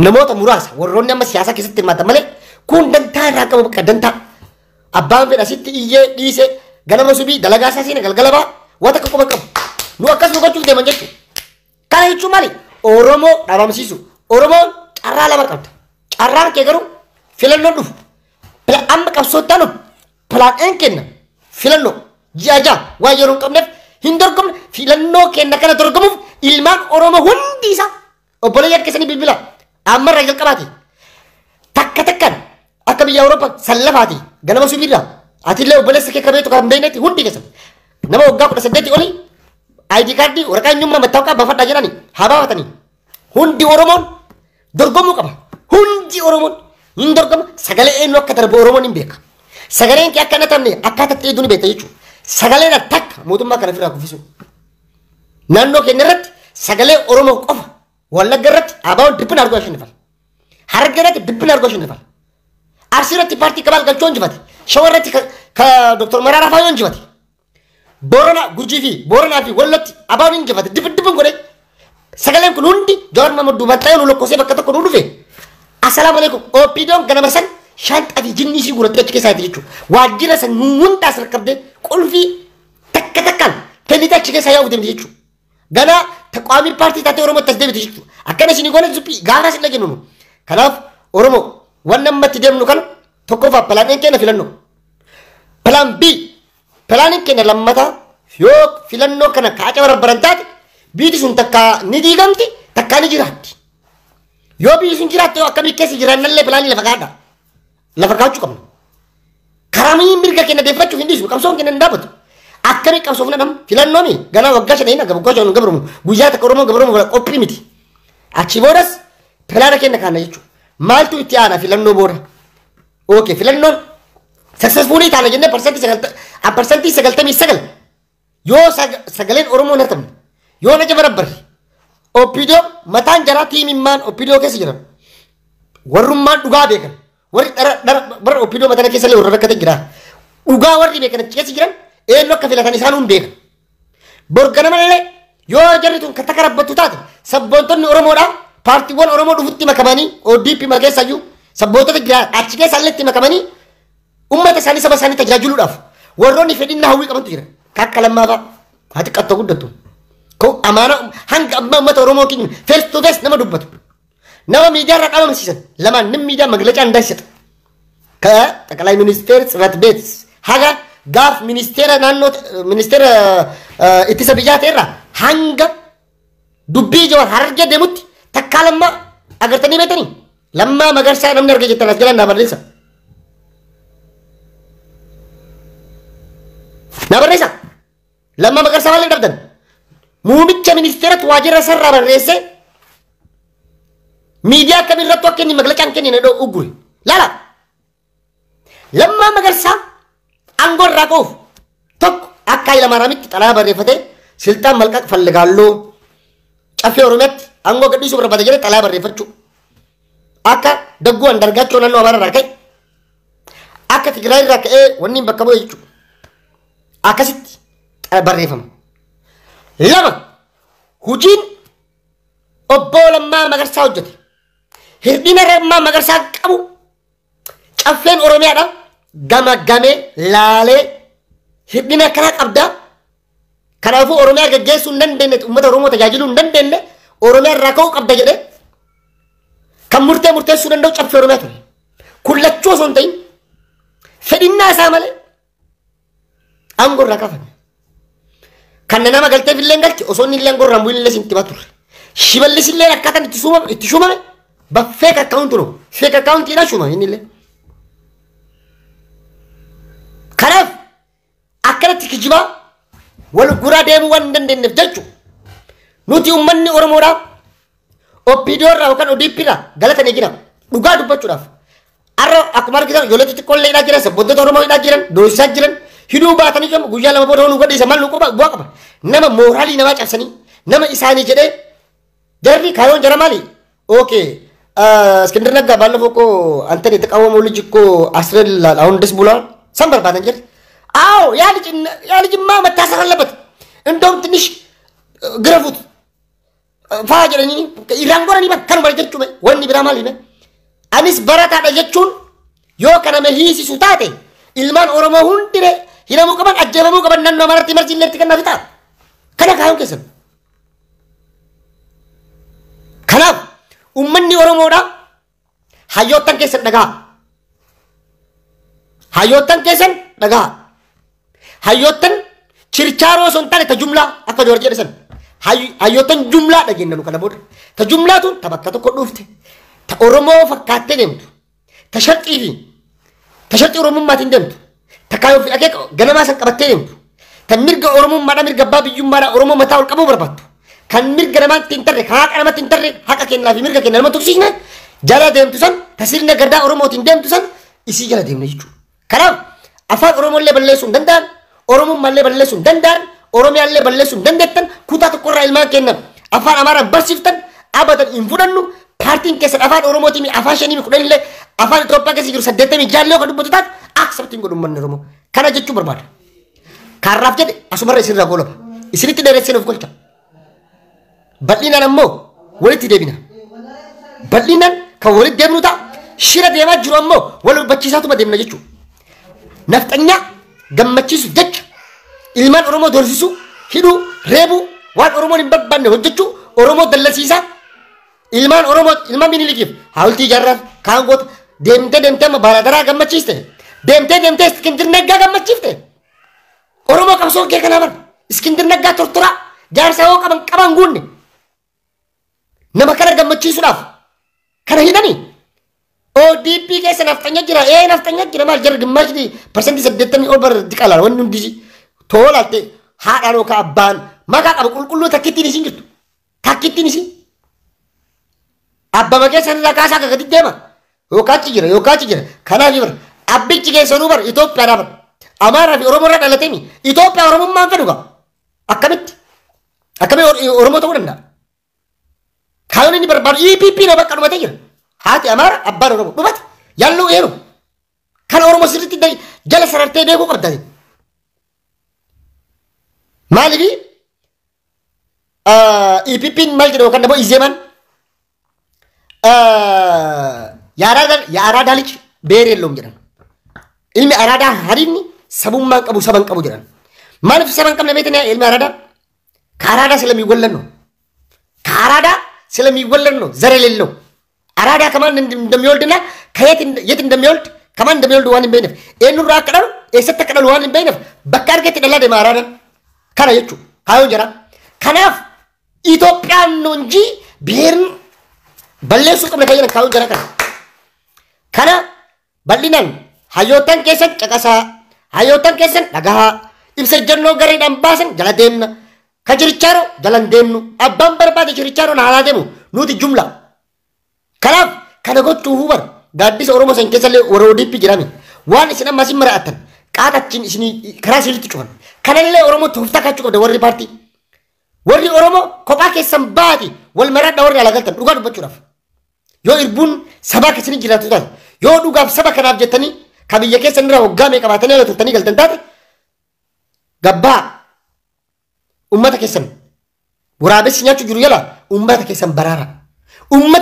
ነሞተ ሙራሳ ወሮኒ አመ ሲያሳ ከስት ማተመለ ኩን ደንታ ራቀው በቃ ደንታ አባን ፈዳ ሲት ኢየ ዲሴ ገለመ ሱቢ ደለጋሳ ሲነ ገልገለባ ወተከ በቃ ኑ አከስ ወቀቹ ደመንጀቹ ካይቹ ማሊ ኦሮሞ ዳባምሲሱ ኦሮሞ ጫራ ለበቀት ጫራን ከገሩ ፊለኖ ዱፍ ፕላን ቀብሶታ ነው ፕላን እንከና ፊለኖ ጃጃ ዋየሩን ቀምነፍ ሂንደርኩም ፊለኖ ከና ከና ተርጉሙ ኢልማን ኦሮሞ ሁንዲሳ ኦቦለያ ከሰኒ ቢብላ አመራ ይልቀባቲ ተከተከን አከብያ አውሮፓ ሰለፋቲ ገለመ ሱቢላ አቲለ ኦቦለስ ከከቤቱ ካምቤነት ሁንዲ ከሰ ነሞ ወጋ ቆደ ሰደቲ ኦሊ አይዲ ካርዲ ወረቃኙማ መታወቃ በፈዳ ጀራኒ ሀባወተኒ ሁንዲ ኦሮሞን ደርጎሙ ቀባ ሁንዲ ኦሮሞን indorgam sagale eno akatarbo oromon imbeka sagale ki akana tamne akata tiduni beta yichu sagale na tak mudumma kana fira kufisu nanno kenerat sagale oromo qofa walla garat abaw dipin argo shinfal hargarat dipin argo shinfal arsirat parti kabal galchon jibati shawarat ka dr marara fayon jibati borona gurjifi borona fi wallati abaw nin jibati dipin gore Jarran kun hundi Jawaar Mohaammed duubaan ta'ee nu lokkoosee bakka tokko nu dhufe. Assalaamu alaikum. Oppiidoon ganama san shanxaa fi jinnii ishii guurattee achi keessaati jechuudha. Waajjira san hundaas rakkabdee qulfii takka takkaan kennitee achi keessaa yaa'uu deemte jechuudha. Ganaa taqwaamii paartii taatee Oromoo tas deebite jechuudha. Akkana isin goone suphi gaaraas hin dhageenu. Kanaaf Oromoo waan namatti deemnu kana tokkoffaa pilaaniin keenya filannoo. Pilaan B pilaaniin keenya lammataa yoo filannoo kana kaaca barabbaran taate biiti sun takkaa ni diigamti takkaa ni jiraatti. Yoo biyyi sun jiraatte yoo akkamii keessa jiraannallee pilaanii lafa kaadha. Lafa kaachuu qabna. Karamii mirga keenya deeffachuuf hin dhiisnu qabsoon keenya hin dhaabbatu. Akkamii qabsoofna nam filannooni ganaa waggaa shan hin waggaa shan gabramu guyyaa takka Oromoo gabramu qophii miti. Achi boodas pilaana keenya kaana jechuudha. Maaltu itti aana filannoo booda? Okay filannoon successfulii taana jennee parsantii 99 yoo sagaleen Oromoo hin hatamne yoo na jaba rabbarre Oppiidoo mataan jaraa tiimimmaan Oppiidoo keessa jiran warrummaan dhugaa beekan warri bara Oppiidoo mataan keessa illee warra rakkate jira dhugaa warri beekan achi keessa jiran eenyu akka filatan isaan hun beekan borgana malee yoo jarri tun kan takka rabbattu taate sabboontonni Oromoodhaa paartiiwwan Oromoo dhufutti makamanii ODP margeessayyuu sabboontota jira achi keessa illee itti makamanii ummata isaanii saba isaanii tajaajiluudhaaf warroonni fedhinnaa hawwii qabantu jira kakka lammaafaa haa xiqqaattu guddattu. Kau amana hanga amma mata Oromoo keenya face to face nama dubbatu nama miidiyaa irraa qabamsiisan lamaan namni miidiyaa maglacaa hin daysata ka Xaqalay Ministeer Tsivat Beet haga gaaf ministeera naannoo ministeera ittisa biyyaa ta'erraa hanga dubbii Jawaar Harargee deemutti takkaa lammaa agartanii beektanii lammaa Magarsaa namni arge jettan as galan naa barreessa. Naa barreessa lammaa Magarsaa maal hin dhabdan. Muumicha ministeerat waajjira sarara barreesse miidiyaa kamirrattu akka inni maglacaan kennine uggure laala lammaa Magarsaa aangoo irraa ka'uuf tokko akka Hayilamaariyaamitti xalayaa barreeffate siltaan malqa falligaalloo caffee Oromiyaatti aangoo gadhiisuu barbaada jedhee xalayaa barreeffachuu akka dagguu andargaachoo naannoo Amaara irraa ka'e akka Tigraay irraa ka'ee wanni bakka bu'e jechuudha akkasitti barreeffama. Lama hujiin obbo Lammaa Magarsaa hojjete hirdina Lammaa Magarsaa qabu caffeen Oromiyaadha gamagamee laalee hirdina kana qabdaa kanaafuu Oromiyaa gaggeessuu hin dandeenye uummata Oromoo tajaajiluu hin dandeenye Oromiyaa irraa ka'uu qabda jedhee kan murteessuu danda'u caffee Oromiyaa ture kullachuu osoo hin ta'in fedhinnaa isaa malee aangoo irraa kaafame. Kan nama galtee fillee galche osoo inni illee gorraan bu'in illee sinti baturre. Shiballis illee akkaataan itti shumame feek akkaawunti no feek akkaawuntiidhaan shumame inni illee. Kanaaf akkanatti kijibaa wal guraa deemuu waan hin dandeenyeef jechuudha. Nuti uummanni Oromoodhaa Oppiidoo irraa yookaan ODP irraa galata ni jira dhugaa dubbachuudhaaf. Har'a akkuma argitan ijoollee xixiqqoollee hidhaa jiran sabboontota Oromoo hidhaa jiran doosisaa jiran. Hiduu baatanii kan guyyaa lama booda nu gadhiisa maal nu bu'aa qaba nama mooraalii namaa cabsanii nama isaanii jedhee jarri kaayoon jara maali okay Iskandar Naggaa baallafoo ko antani taqawwamu ልጅ እኮ አስረልላል አሁን ደስ ብሏል ሰም በርባተን ጀር አዎ ያ ልጅማ መታሰር አለበት እንደውም ትንሽ ግረፉት ፋጀረኒ ኢራን ጎረኒ በከኑ በልጀቹ ወኒ ብራማል ይነ አኒስ በረታዳ ጀቹን ዮ ከነመ ሂሲሱ ታቴ ilmaan Oromoo hundire hidhamuu qaban ajjeefamuu qaban naannoo Amaaraatti marsi illee kan nafi ta'a. Kana kaayuun keessan. Kanaaf uummanni Oromoodhaa hayyoottan keessan dhagaa. Hayyoottan keessan dhagaa. Hayyoottan chirchaaroo osoo hin taane ta jumlaa akka Joorji jedhe san. Hayyoottan jumlaa dhageenya nu kana booda. Ta jumlaatu ta bakka tokko dhufte. Ta Oromoo fakkaattee deemtu. Ta sharxii fi Tasharti Oromummatiin deemtu. Ta Kayyoofi akkeka ganamaa san qabattee deemtu. Ta mirga Oromummaadhaa mirga abbaa biyyummaadhaa Oromoo mataa ol qabuu barbaaddu. Kan mirga namaatti hin tarre kan haqa namaatti hin tarre haqa kennaa fi mirga kenna nama tuqsiisne jala deemtu san ta sirna gaddaa Oromootiin deemtu san isii jala deemne jechuudha. Kanaaf afaan Oromooillee balleessuu hin danda'an Oromummaallee balleessuu hin danda'an Oromiyaallee balleessuu hin dandeettan kutaa tokkorraa ilmaan kennan afaan Amaaraan barsiiftan abadan hin fudhannu paartiin keessan afaan Oromootiin afaan shanii kudhan illee afaan Itoophiyaa keessa jiru 86 kan dubbatu taate accepting godhu manni Oromoo kana jechuu barbaada. Karraaf jedhe asumarra isinirraa goolaba isinitti dheeressee nuuf golcha. Bal'inaan ammoo walitti deebina. Bal'inaan kan walitti deemnu ta'a. Shira deemaa jiru ammoo wal hubachiisaatuma deemna jechuudha. Nafxanyaa gammachiisu jecha ilmaan Oromoo doorsisu hidhuu reebuu waan Oromoon hin barbaanne hojjechuu Oromoo dallasiisaa ilmaan Oromoo ilmaan Minilikiif hawultii ijaarraa kaangoota deemtee amma Barataadhaa gammachiiste deemtee Iskindir Naggaa gammachiifte Oromoo qabsoo kee kanaa bara Iskindir Naggaa tortoraa jaarsa hoo qaban guunne nama kana gammachiisuudhaaf kana hidhanii ODP keessa nafxanya jira nafxanya jira maal jira gimmaashii parsantii 80 ol bara diqalaala wanni hundi toolaatte haadhaan yookaan abbaan maqaa qaba qulqulluu takkittiin isin jirtu takkittiin isin abbaa keessa irraa kaasaa gadi deema yookaan achi jira kanaaf bara abbichi keessanuu bara Itoophiyaadhaa bara Amaaraa fi Oromoo irraa dhalateemi Itoophiyaa Oromummaan fedhu qaba akkamitti Oromoo ta'uu danda'a kaayoon inni barbaadu EPP na bakka dhumatee jira haati Amaaraa abbaan Oromoo dhumate yalluu eeru kan Oromoo sirriitti jala sarartee beekuu qabdati maalifi EPP maal jedhamu kan dhaboo Izeeman የአራዳ ልጅ ብሔር የለውም jedhan ilmi araada hariifni sabummaan qabu saban qabu jedhan maaliif saban qabna beektan ilmi araada ከአራዳ ስለሚወለድ ነው ዘር የሌለው አራዳ ከማን እንደሚወልድና ከየት እንደሚወልድ ከማን እንደሚወልድ ዋን በይነፍ ኤኑራ አቀዳሉ ኤሰተ አቀዳሉ ዋን በይነፍ በካርገት ደላ ደማ አራዳ ካና የቹ ካዮ ጀራ ከናፍ ኢትዮጵያ ነው እንጂ ብሔርን በለሱ ቀም ለከየን ካዮ ጀራ ካና በሊናን ሃዮታን ከሰን ጨቀሳ ሃዮታን ከሰን ለጋሃ ኢብሰጀኖ ገሬዳን ባሰን ጀላደምና ከጅርቻሮ ጀላንደምኑ አባን በርባደ ጅርቻሮ ናላደሙ ኑቲ ጁምላ ከናፍ ከነጎቹ ሁበር ጋዲስ ኦሮሞ ሰንከሰለ ወሮዲፕ ጅራሚ ዋን ሲና ማሲመራአተን ቃታችን ሲኒ ክራስ ይልት ጮን ከነለ ኦሮሞ ተፍታካቹ ወደ ወሪ ፓርቲ ወሪ ኦሮሞ ኮፓ ከሰን ባዲ ወልመራዳ ወሪ ያላገልተን ዱጋ ዱበቹራፍ ዮ ኢርቡን ሰባ ከስኒ ጅራቱታል ዮ ዱጋፍ ሰባ ከናፍ ጀተኒ ከብየ ከሰንራ ወጋሜ ቀባተነ ለተተኒ ገልተንታት ገባ ummata keessan waraabessi nyaachuu jiru yala ummata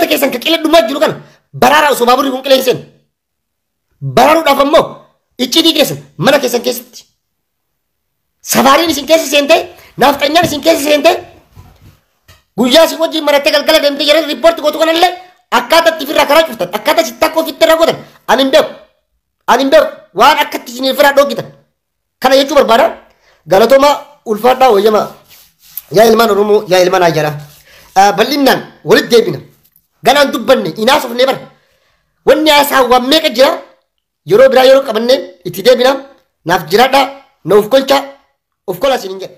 keessan kaqila dhumaa jiru kana baraara osoo baaburri kun qileensen baraaruudhaaf ammoo iccitii keessan mana keessan keessatti safaariin isin keessa seente nafxanyaan isin keessa seente guyyaa isin wajjin marattee galgala deemtee yeroo riippoorti gootu kanallee akkaataa itti firraa karaa cuftan akkaataa itti akka ofitti irraa gootan ani hin beeku waan akkatti isin firraa dhoogitan kana jechuu barbaada galatoomaa ulfaadhaa wayyamaa yaa ilmaan Oromoo yaa ilmaan Ajara bal'inaan walitti deebina ganaan dubbanne inaasofnee bara wanni haasaa waan meeqa jira yeroo biraa yeroo qabannee itti deebina naaf jiraadhaa na of kolchaa of kolaa isin hin jedhe